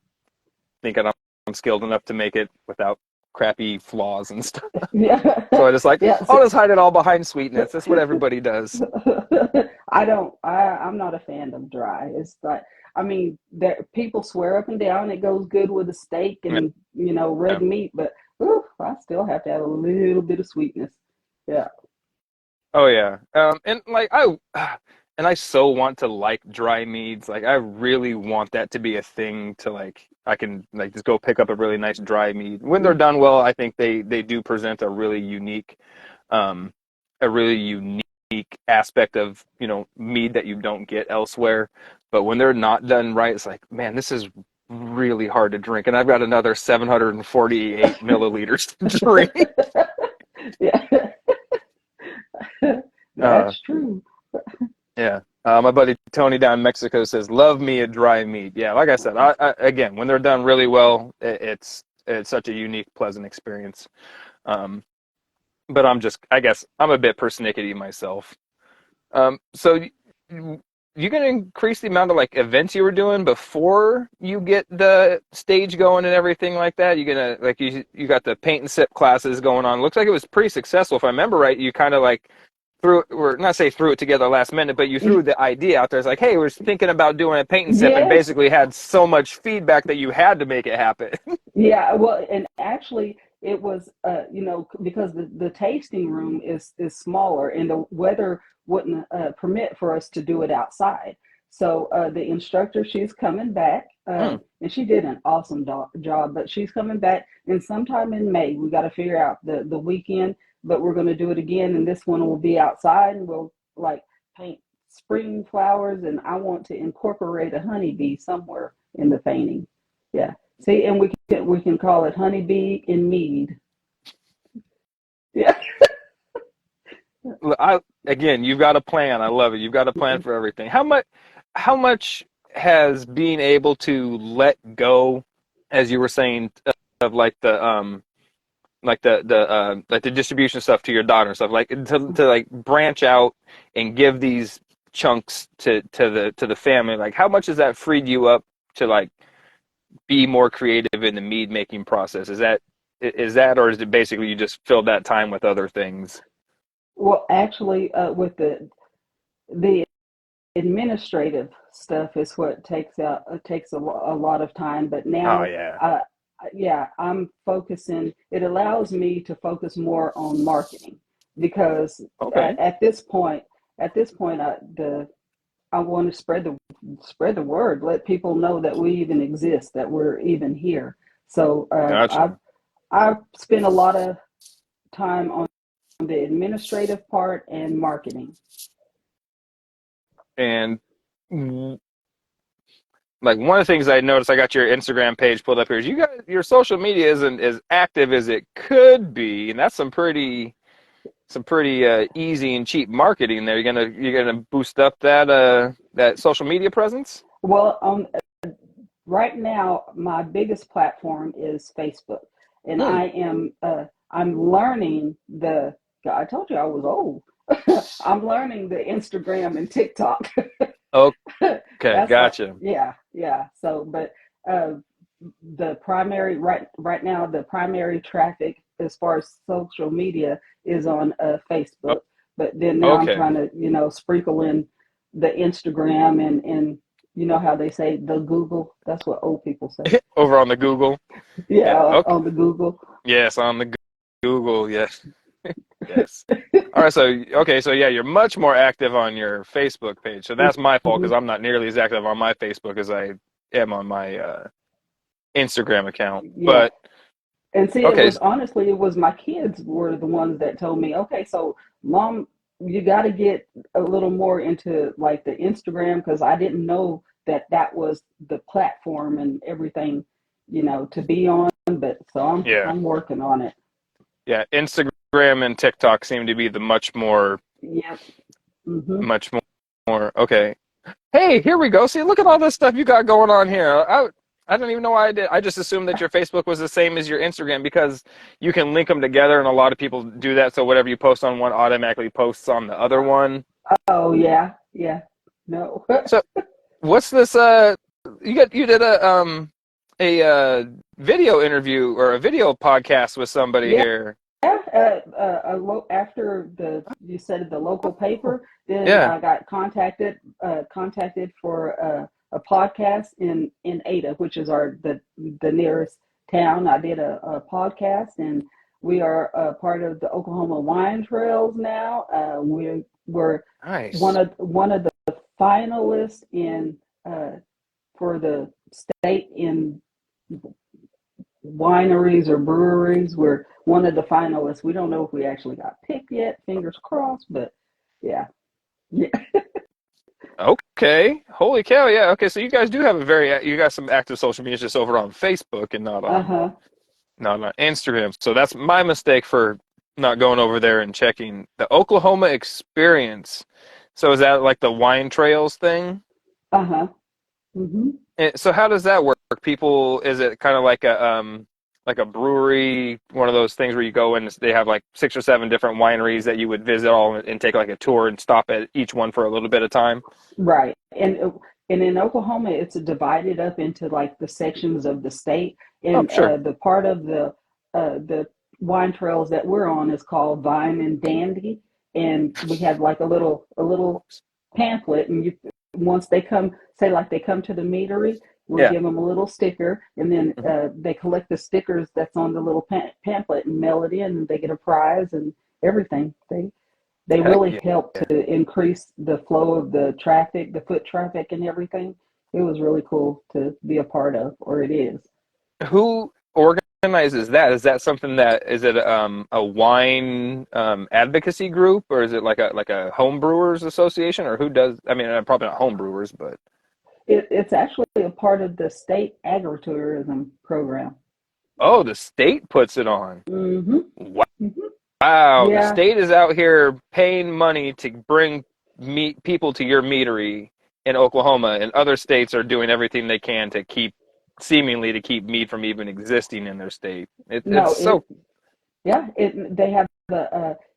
thinking I'm skilled enough to make it without crappy flaws and stuff. Yeah. So I just like Yeah. I'll just hide it all behind sweetness. That's what everybody does. I don't. I'm not a fan of dry. It's like, I mean, there people swear up and down it goes good with a steak and red Yeah. meat, but ooh, I still have to have a little bit of sweetness. Yeah. Oh yeah. And like and I so want to like dry meads. Like I really want that to be a thing to like I can like just go pick up a really nice dry mead. When they're done well, I think they do present um a really unique aspect of, mead that you don't get elsewhere. But when they're not done right, it's like, man, this is really hard to drink. And I've got another 748 milliliters to drink. Yeah. Uh, That's true. Yeah. My buddy Tony down in Mexico says, "Love me a dry meat." Yeah, like I said, again, when they're done really well, it's such a unique, pleasant experience. Um, but I guess I'm a bit persnickety myself. So you gonna increase the amount of like events you were doing before you get the stage going and everything like that? You gonna like you got the paint and sip classes going on. Looks like it was pretty successful. If I remember right, you kind of like threw or not say threw it together last minute, but you threw the idea out there. It's like, hey, we're thinking about doing a paint and sip, and Yes. basically had so much feedback that you had to make it happen. Yeah, well, and actually, it was, because the tasting room is smaller, and the weather wouldn't permit for us to do it outside. So the instructor, she's coming back, Hmm. and she did an awesome job. But she's coming back, and sometime in May, we got to figure out the weekend. But we're going to do it again, and this one will be outside, and we'll like paint spring flowers, and I want to incorporate a honeybee somewhere in the painting. Yeah. See, and we can call it honeybee in mead. Yeah. Again, you've got a plan. I love it. You've got a plan for everything. How much has being able to let go, as you were saying, of like the distribution stuff to your daughter and stuff, like to like branch out and give these chunks to the family. Like how much has that freed you up to like be more creative in the mead making process? Is that or is it basically you just filled that time with other things? Well, actually, with the administrative stuff is what takes a lot of time. But Oh now, yeah. uh, yeah, I'm focusing. It allows me to focus more on marketing because Okay. at this point, I want to spread the word, let people know that we even exist, that we're even here. So Gotcha. I've spent a lot of time on the administrative part and marketing. And like one of the things I noticed, I got your Instagram page pulled up here. Is you guys, your social media isn't as active as it could be, and that's some pretty. some pretty easy and cheap marketing there. You're gonna boost up that social media presence. Well, right now, my biggest platform is Facebook, and Hmm. I'm learning the. I told you I was old. I'm learning the Instagram and TikTok. Okay, That's like, gotcha. yeah, yeah. So, but uh, the primary right now, the primary traffic as far as social media is on Facebook. But then now I'm Okay, trying to, sprinkle in the Instagram and you know how they say the Google. That's what old people say. over on the Google. Yeah, Yeah. Okay. on the Google. Yes, on the Google. Yes. Yes. All right. So okay. So yeah, you're much more active on your Facebook page. So that's my fault Hmm. because I'm not nearly as active on my Facebook as I am on my Instagram account. Yeah. But And see, okay. it was my kids were the ones that told me, okay, so mom, you got to get a little more into like the Instagram because I didn't know that that was the platform and everything, to be on. But so Yeah. I'm working on it. Yeah. Instagram and TikTok seem to be the Yep. Hmm. much more. Okay. Hey, here we go. See, look at all this stuff you got going on here. I don't even know why I did. I just assumed that your Facebook was the same as your Instagram because you can link them together, and a lot of people do that. So whatever you post on one automatically posts on the other one. Oh yeah, yeah. No. So what's this? You did a video interview or a video podcast with somebody Yeah. here. After you said the local paper, then Yeah. I got contacted for a podcast in Ada, which is the nearest town. I did a podcast, and we are part of the Oklahoma Wine Trails now. We're Nice. one of the finalists in for the state in wineries or breweries. We're one of the finalists. We don't know if we actually got picked yet. Fingers crossed, but yeah, yeah. Okay. Holy cow. Yeah. Okay. So you guys do have you got some active social media just over on Facebook and Uh huh. not on Instagram. So that's my mistake for not going over there and checking the Oklahoma experience. So is that like the wine trails thing? Uh huh. Hmm. So how does that work? People, is it kind of like a brewery, one of those things where you go and they have like 6 or 7 different wineries that you would visit all and take like a tour and stop at each one for a little bit of time? Right. And in Oklahoma, it's divided up into like the sections of the state, Oh, and sure. the part of the wine trails that we're on is called Vine and Dandy, and we have like a little pamphlet, and you once they come, say like they come to the meadery, we'll Yeah. give them a little sticker, and then Mhm. they collect the stickers that's on the little pamphlet and mail it in, and they get a prize and everything. They Heck really yeah. helped to increase the flow of the traffic, the foot traffic, and everything. It was really cool to be a part of, or it is. Who organizes that? Is that something that is it a wine advocacy group or is it like a home brewers association or who does? I mean, probably not home brewers, but It's actually a part of the state agritourism program. oh, the state puts it on. Mm-hmm. Mm-hmm. Wow, the Yeah, state is out here paying money to bring meat people to your meadery in Oklahoma, and other states are doing everything they can to seemingly to keep meat from even existing in their state. It's no, so they have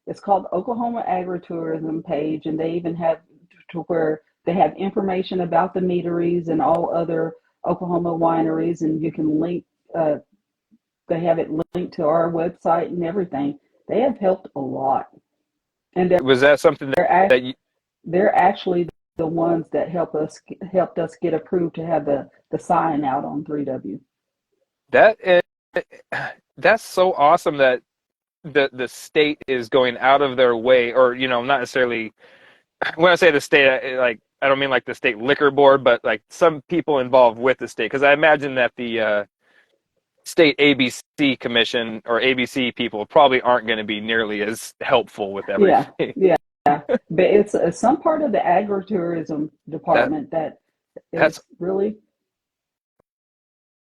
it's called Oklahoma Agritourism page, and they even have to where they have information about the meaderies and all other Oklahoma wineries, and you can link. They have it linked to our website and everything. They have helped a lot, and was that something they're that you, they're actually the ones that helped us get approved to have the sign out on 3W. that is, that's so awesome that the state is going out of their way, or not necessarily. When I say the state, like I don't mean like the state liquor board, but like some people involved with the state, because I imagine that the state ABC commission or ABC people probably aren't going to be nearly as helpful with Yeah, everything. yeah, but it's some part of the agritourism that department that that's is really.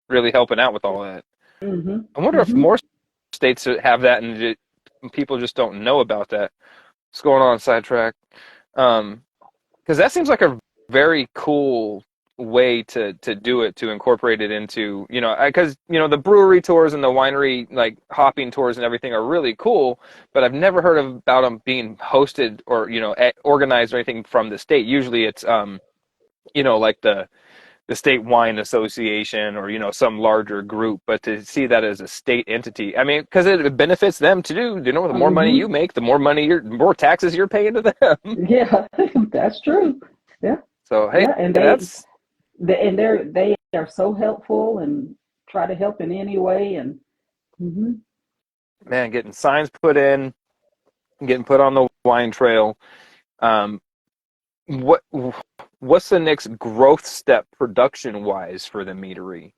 really helping out with all that. Mm-hmm. I wonder if Mm-hmm. more states have that, and people just don't know about that. What's going on, sidetrack? Um, because that seems like a very cool way to do it, to incorporate it into, because the brewery tours and the winery like hopping tours and everything are really cool, but I've never heard about them being hosted or organized or anything from the state. Usually it's like the state wine association or some larger group, but to see that as a state entity, I mean, because it benefits them too. The more money you Hmm. make, the more taxes you're paying to them. Yeah, that's true. Yeah, So hey, yeah, and that's they are so helpful and try to help in any way. And hmm man, getting signs put in, getting put on the wine trail. Um, what what's the next growth step production wise for the meadery?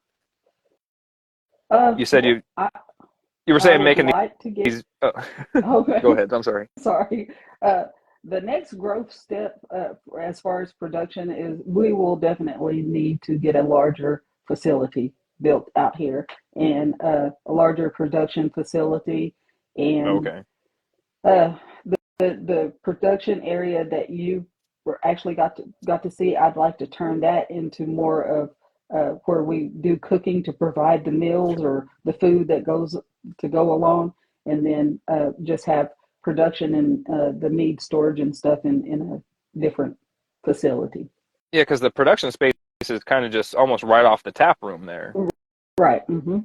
You said well, you were I saying would making like to get these. Go okay. ahead. I'm sorry. Sorry. Uh, the next growth step, as far as production, is we will definitely need to get a larger facility built out here, and a larger production facility. And Okay. uh, the production area that you were actually got to see, I'd like to turn that into more of where we do cooking to provide the meals or the food that goes to go along, and then just have production and the mead storage and stuff in a different facility. Yeah, because the production space is kind of just almost right off the tap room there. Right. Mm-hmm. Yeah,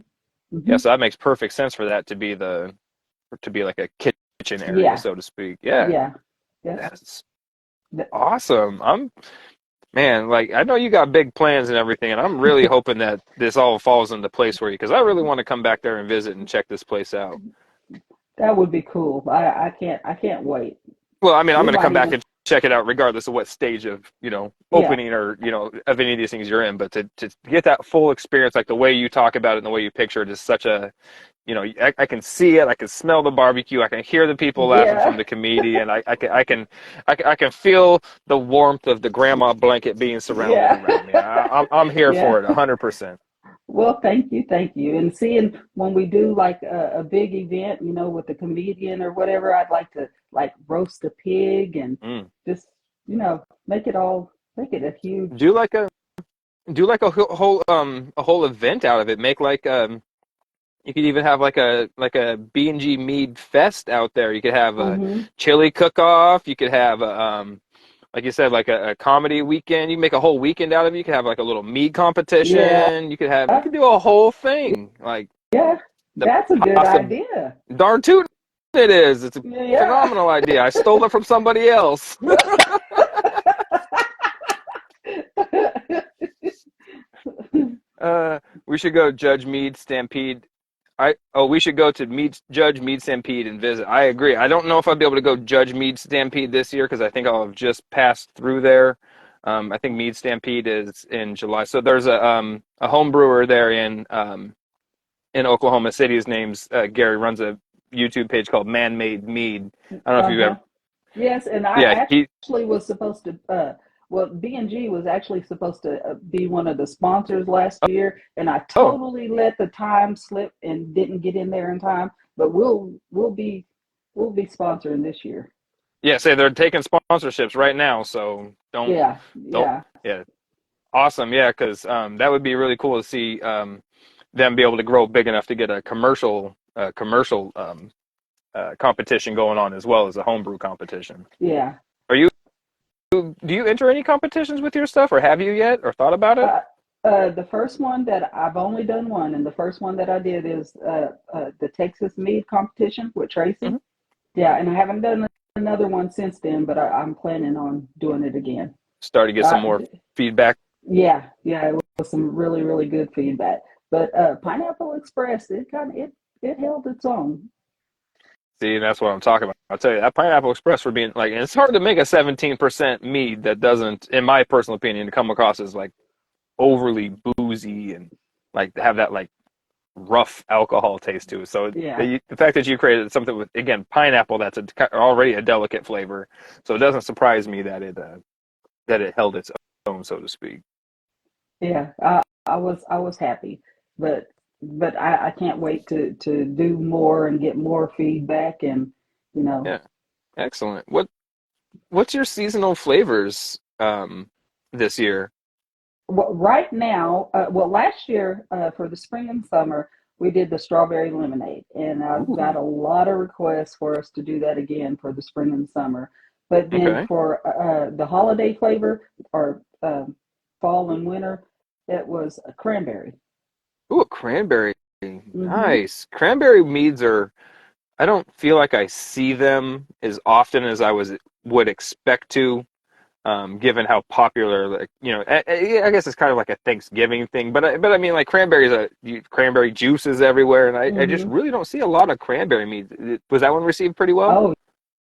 Mm-hmm. so that makes perfect sense for that to be like a kitchen area, Yeah. so to speak. Yeah, Yeah. Yeah. that's awesome. Man, like I know you got big plans and everything, and I'm really hoping that this all falls into place for you because I really want to come back there and visit and check this place out. That would be cool. I can't wait. Well, I mean, I'm We going to might come back even and check it out regardless of what stage of, yeah. opening or, of any of these things you're in. But to get that full experience, like the way you talk about it and the way you picture it is such a, I can see it, I can smell the barbecue, I can hear the people laughing from Yeah. the comedian, I can feel the warmth of the grandma blanket being surrounded Yeah. around me. I'm here Yeah. for it 100%. Well, thank you, thank you. And seeing when we do like a big event, with the comedian or whatever, I'd like to like roast a pig and Mm. just, make it a huge. Do like a do like a whole event out of it. Make like you could even have like a B&G Mead Fest out there. You could have a Hmm. chili cook-off. You could have like you said, like a comedy weekend. You can make a whole weekend out of it. You could have like a little mead Yeah. competition. You could do a whole thing. Like Yeah. the That's a good possible idea. darn tootin' it is. It's a Yeah. phenomenal idea. I stole it from somebody else. We should go Judge Mead Stampede. We should go to Judge Mead Stampede and visit. I agree. I don't know if I'll be able to go Judge Mead Stampede this year because I think I'll have just passed through there. I think Mead Stampede is in July. So there's a home brewer there in Oklahoma City. His name's Gary. Runs a YouTube page called Man Made Mead. I don't know if you've Uh-huh. ever. Yes, and I Yeah, he. actually was supposed to, well, B&G was actually supposed to be one of the sponsors last year, and I Oh, totally let the time slip and didn't get in there in time. But we'll be sponsoring this year. yeah. Say they're taking sponsorships right now. So Yeah, don't. yeah, Yeah, awesome. Yeah, because that would be really cool to see them be able to grow big enough to get a commercial competition going on as well as a homebrew competition. yeah. Are you do you enter any competitions with your stuff, or have you yet, or thought about it? Uh, the first one that I've only done one, and the first one that I did is the Texas Mead competition with Tracy. Hmm. Yeah, and I haven't done another one since then, but I'm planning on doing it again. Start to get some Uh, more feedback. yeah, yeah, it was some really, really good feedback. But Pineapple Express, it held its own. See, that's what I'm talking about. I'll tell you that Pineapple Express for being like, and it's hard to make a 17% mead that doesn't, in my personal opinion, come across as like overly boozy and like have that like rough alcohol taste to it. So Yeah, the fact that you created something with again pineapple that's already a delicate flavor, so it doesn't surprise me that it held its own, so to speak. yeah. I was happy, but but I can't wait to do more and get more feedback and you know. Yeah, excellent. What's your seasonal flavors this year? Well, right now, well, last year for the spring and summer, we did the strawberry lemonade, and I've got Ooh, a lot of requests for us to do that again for the spring and summer. But then okay. for the holiday flavor or fall and winter, it was a cranberry. Ooh, a cranberry. Hmm. Nice. Cranberry meads are, I don't feel like I see them as often as would expect to, given how popular, like, I guess it's kind of like a Thanksgiving thing, but I mean, like cranberry juice is everywhere, and I just Hmm. really don't see a lot of cranberry meads. Was that one received pretty well? Oh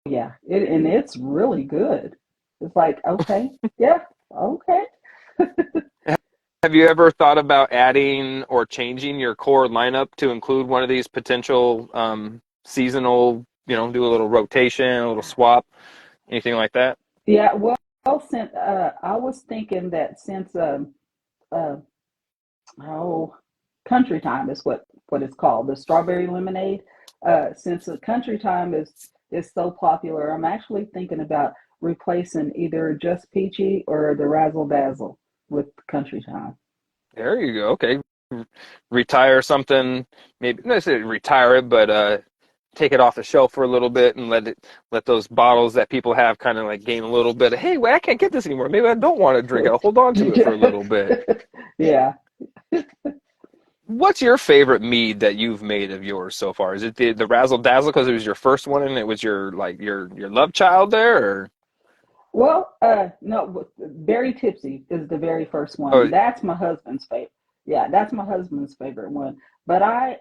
yeah, and it's really good. It's like okay, yeah, okay. Have you ever thought about adding or changing your core lineup to include one of these potential seasonal, do a little rotation, a little swap, anything like that? Yeah, well, since I was thinking that since uh, oh, country time is what it's called, the strawberry lemonade. Since the country time is so popular, I'm actually thinking about replacing either just peachy or the razzle dazzle with country time. There you go. Okay. Retire something, maybe not necessarily retire it, but take it off the shelf for a little bit and let those bottles that people have kind of like gain a little bit of, hey, wait, I can't get this anymore. Maybe I don't want to drink it. I'll hold on to it for a little bit. Yeah. What's your favorite mead that you've made of yours so far? Is it the Razzle Dazzle because it was your first one and it was your love child there, or Well, no, Very Tipsy is the very first one, oh, and that's my husband's favorite. Yeah, that's my husband's favorite one. But I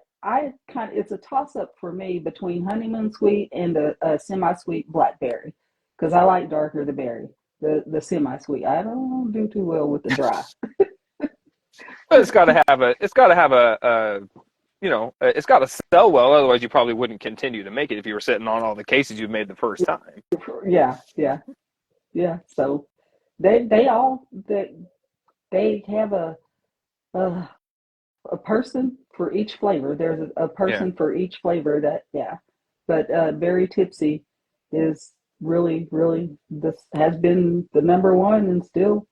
kind of, it's a toss up for me between honeymoon sweet and the semi-sweet blackberry, because I like darker the berry, the semi-sweet. I don't do too well with the dry. but it's got to have it's got to sell well. Otherwise, you probably wouldn't continue to make it if you were sitting on all the cases you made the first time. Yeah, yeah, yeah. So they have a a person for each flavor. There's a Yeah. person for each flavor that, yeah. But Very Tipsy is really, this has been the number one and still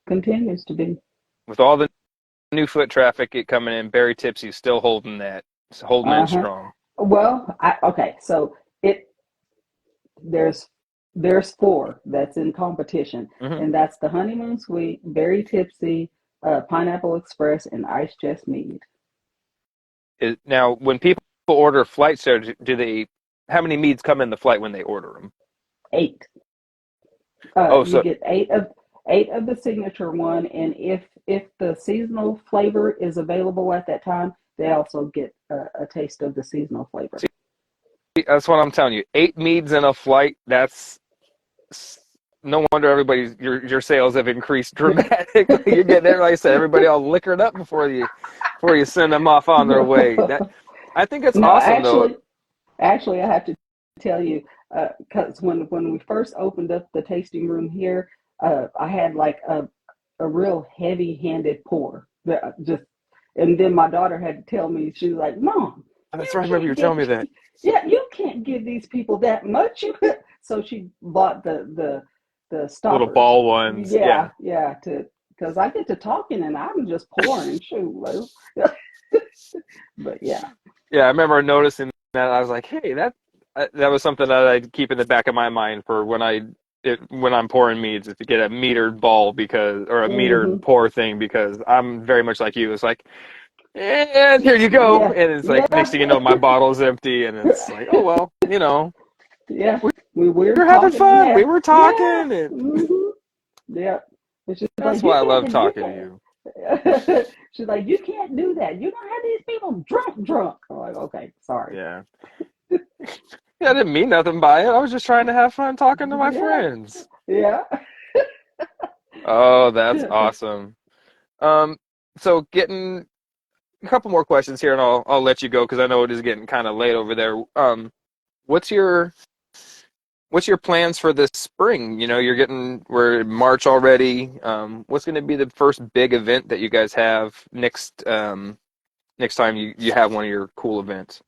continues to be. With all the new foot traffic coming in, Barry Tipsy's still holding in Uh-huh. strong. Well, okay, so it there's there's four that's in competition, Hmm. and that's the Honeymoon Sweet, Very Tipsy, Pineapple Express, and Ice Chest Mead. Now, when people order flights there, do they? How many meads come in the flight when they order them? Eight. Oh, You so get eight of the signature one, and if the seasonal flavor is available at that time, they also get a taste of the seasonal flavor. see, that's what I'm telling you. 8 meads in a flight. That's no wonder your sales have increased dramatically. You're getting there, like I said, everybody all liquored up before you send them off on their way. That I think it's No, awesome though. actually, I have to tell you, because when we first opened up the tasting room here, I had like a real heavy-handed pour. Just, and then my daughter had to tell me, she was like, "Mom, That's you right. I remember you can't were telling get, me that. yeah, you can't give these people that much." So she bought the Little stoppers. ball ones. Yeah, Yeah. yeah, to because I get to talking and I'm just pouring. Shoot, Lou. But yeah. Yeah, I remember noticing that. I was like, "Hey, that was something that I'd keep in the back of my mind for when I'm pouring meads, is to get a metered ball because or a metered Hmm. pour thing because I'm very much like you. It's like, and here you go, Yeah, and it's like next yeah, thing you know, my bottle's empty, and it's like, oh well, yeah. we We're were having talking and fun, we that. were Yeah. talking, and Hmm. Yeah. And she's that's like, why I love talking to can't. you. She's like, you can't do that. You don't have these people drunk. I'm like, okay, sorry. Yeah, yeah, I didn't mean nothing by it. I was just trying to have fun talking to my Yeah, friends. yeah. Oh, that's awesome. Um, so getting a couple more questions here, and I'll let you go because I know it is getting kind of late over there. What's your what's your plans for this spring? We're in March already. What's going to be the first big event that you guys have next next time you have one of your cool events?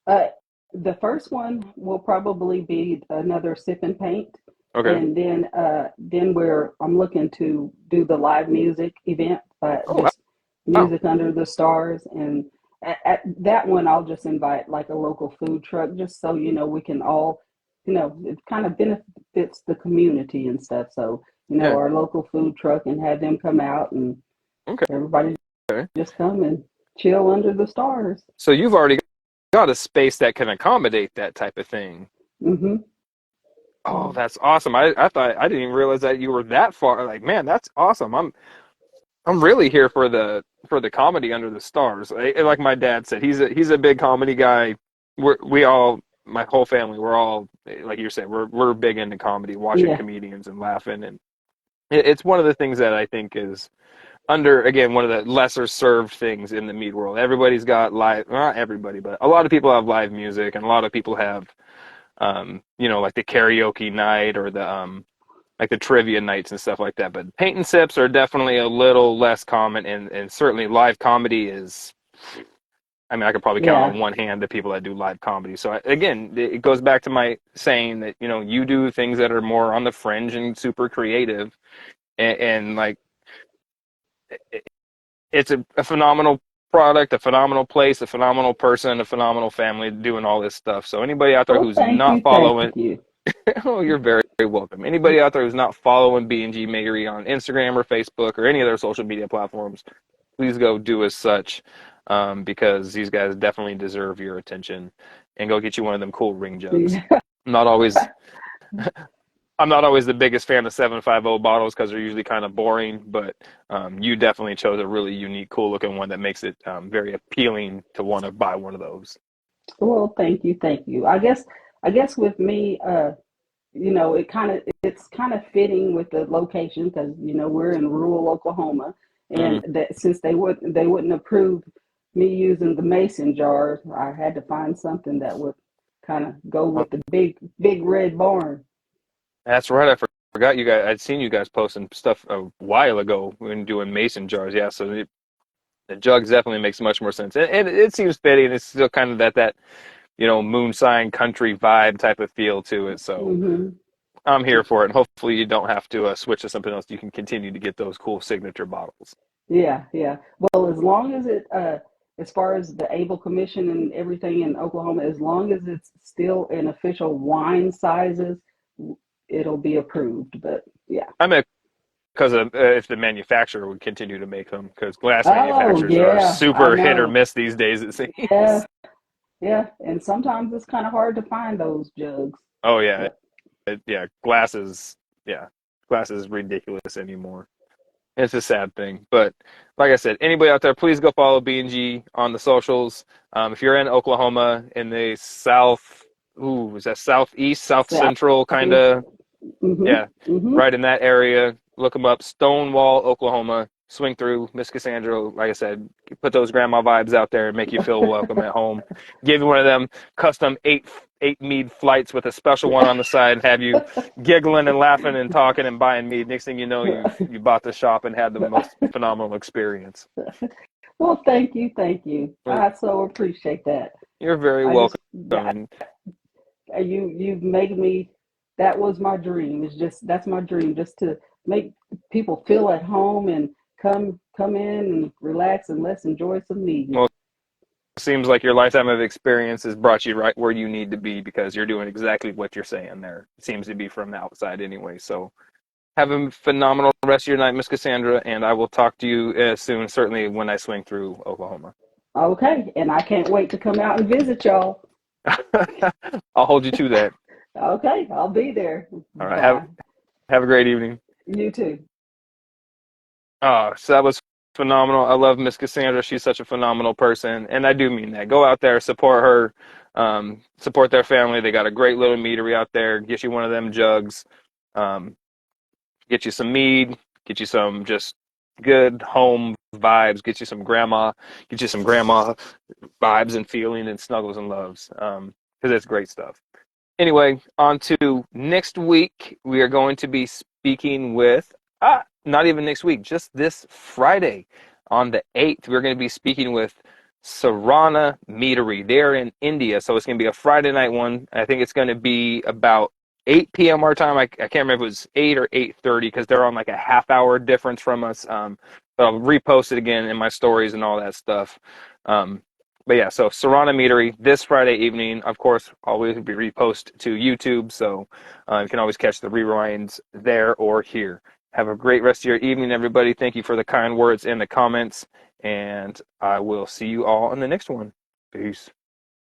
Uh, the first one will probably be another sip and paint, Okay. and then where I'm looking to do the live music event, Oh, just wow. music under the stars, and at that one I'll just invite like a local food truck, just so we can all, it kind of benefits the community and stuff. So Yeah. our local food truck and have them come out and Okay. everybody just come and chill under the stars. So you've already got a space that can accommodate that type of thing. Hmm. Oh, that's awesome. I thought I didn't even realize that you were that far. Like, man, that's awesome. I'm really here for the comedy under the stars. Like my dad said, he's a big comedy guy. We all, my whole family, we're all like you said, we're big into comedy, watching Yeah. comedians and laughing, and it's one of the things that I think is under, again, one of the lesser served things in the mead world. Everybody's got live, not everybody, but a lot of people have live music, and a lot of people have like the karaoke night or the like the trivia nights and stuff like that. But paint and sips are definitely a little less common, and certainly live comedy is. I mean, I could probably count Yeah. on one hand the people that do live comedy. So again, it goes back to my saying that you do things that are more on the fringe and super creative, and like it's a phenomenal product, a phenomenal place, a phenomenal person, a phenomenal family doing all this stuff. So anybody out there Well, who's thank not you, thank following, you. oh, you're very, very welcome. Anybody out there who's not following B&G Meadery on Instagram or Facebook or any other social media platforms, please go do as such, because these guys definitely deserve your attention. And go get you one of them cool ring jugs. Yeah. I'm not always I'm not always the biggest fan of 750 bottles because they're usually kind of boring, but you definitely chose a really unique, cool looking one that makes it very appealing to want to buy one of those. Well, thank you, thank you. I guess with me, it's kind of fitting with the location because we're in rural Oklahoma, and Mm. that since they wouldn't approve me using the mason jars, I had to find something that would kind of go Oh, with the big red barn. that's right. I forgot you guys. I'd seen you guys posting stuff a while ago when doing mason jars. Yeah, so the jugs definitely makes much more sense, and it seems fitting. It's still kind of that moon sign country vibe type of feel to it. So Hmm. I'm here for it. And hopefully you don't have to switch to something else. You can continue to get those cool signature bottles. Yeah, yeah. Well, as long as as far as the Able Commission and everything in Oklahoma, as long as it's still in official wine sizes, it'll be approved. But yeah. I mean, because if the manufacturer would continue to make them, because glass Oh, manufacturers are yeah, I super hit or know. miss these days, it Yeah, seems. yeah. And sometimes it's kind of hard to find those jugs. Oh yeah, But yeah. Glass is ridiculous anymore. It's a sad thing, but like I said, anybody out there, please go follow B&G on the socials. If you're in Oklahoma in the south, ooh, is that southeast, south central kind southeast. of. Mm-hmm. Yeah, Mm-hmm. right in that area. Look them up. Stonewall, Oklahoma. Swing through. Miss Cassandra, like I said, put those grandma vibes out there and make you feel welcome at home. Give you one of them custom eight mead flights with a special one on the side. Have you giggling and laughing and talking and buying mead. Next thing you know, you bought the shop and had the most phenomenal experience. Well, thank you, thank you. Well, I so appreciate that. you're very I welcome. just And you've made me, that was my dream. It's just that's my dream, just to make people feel at home and come in and relax and let's enjoy some music. well, it seems like your lifetime of experience has brought you right where you need to be because you're doing exactly what you're saying there. It seems to be from the outside anyway. So have a phenomenal rest of your night, Miss Cassandra, and I will talk to you soon, certainly when I swing through Oklahoma. Okay, and I can't wait to come out and visit y'all. I'll hold you to that. Okay, I'll be there. All right. Have Bye. have a great evening. You too. So that was phenomenal. I love Miss Cassandra. She's such a phenomenal person, and I do mean that. Go out there, support her, support their family. They got a great little meadery out there. Get you one of them jugs. Um, get you some mead. Get you some just good home vibes. Get you some grandma vibes and feeling and snuggles and loves. Because it's great stuff. Anyway, on to next week. We are going to be speaking with, not even next week, just this Friday on the 8th. We're going to be speaking with Sarana Meadery. They're in India, so it's going to be a Friday night one. I think it's going to be about 8 p.m. our time. I can't remember if it was 8 or 8:30 because they're on like a half hour difference from us. But I'll repost it again in my stories and all that stuff. Um, but yeah, so Sarana Meadery this Friday evening. Of course, always be repost to YouTube, so you can always catch the rewinds there or here. Have a great rest of your evening, everybody. Thank you for the kind words in the comments, and I will see you all in the next one. Peace.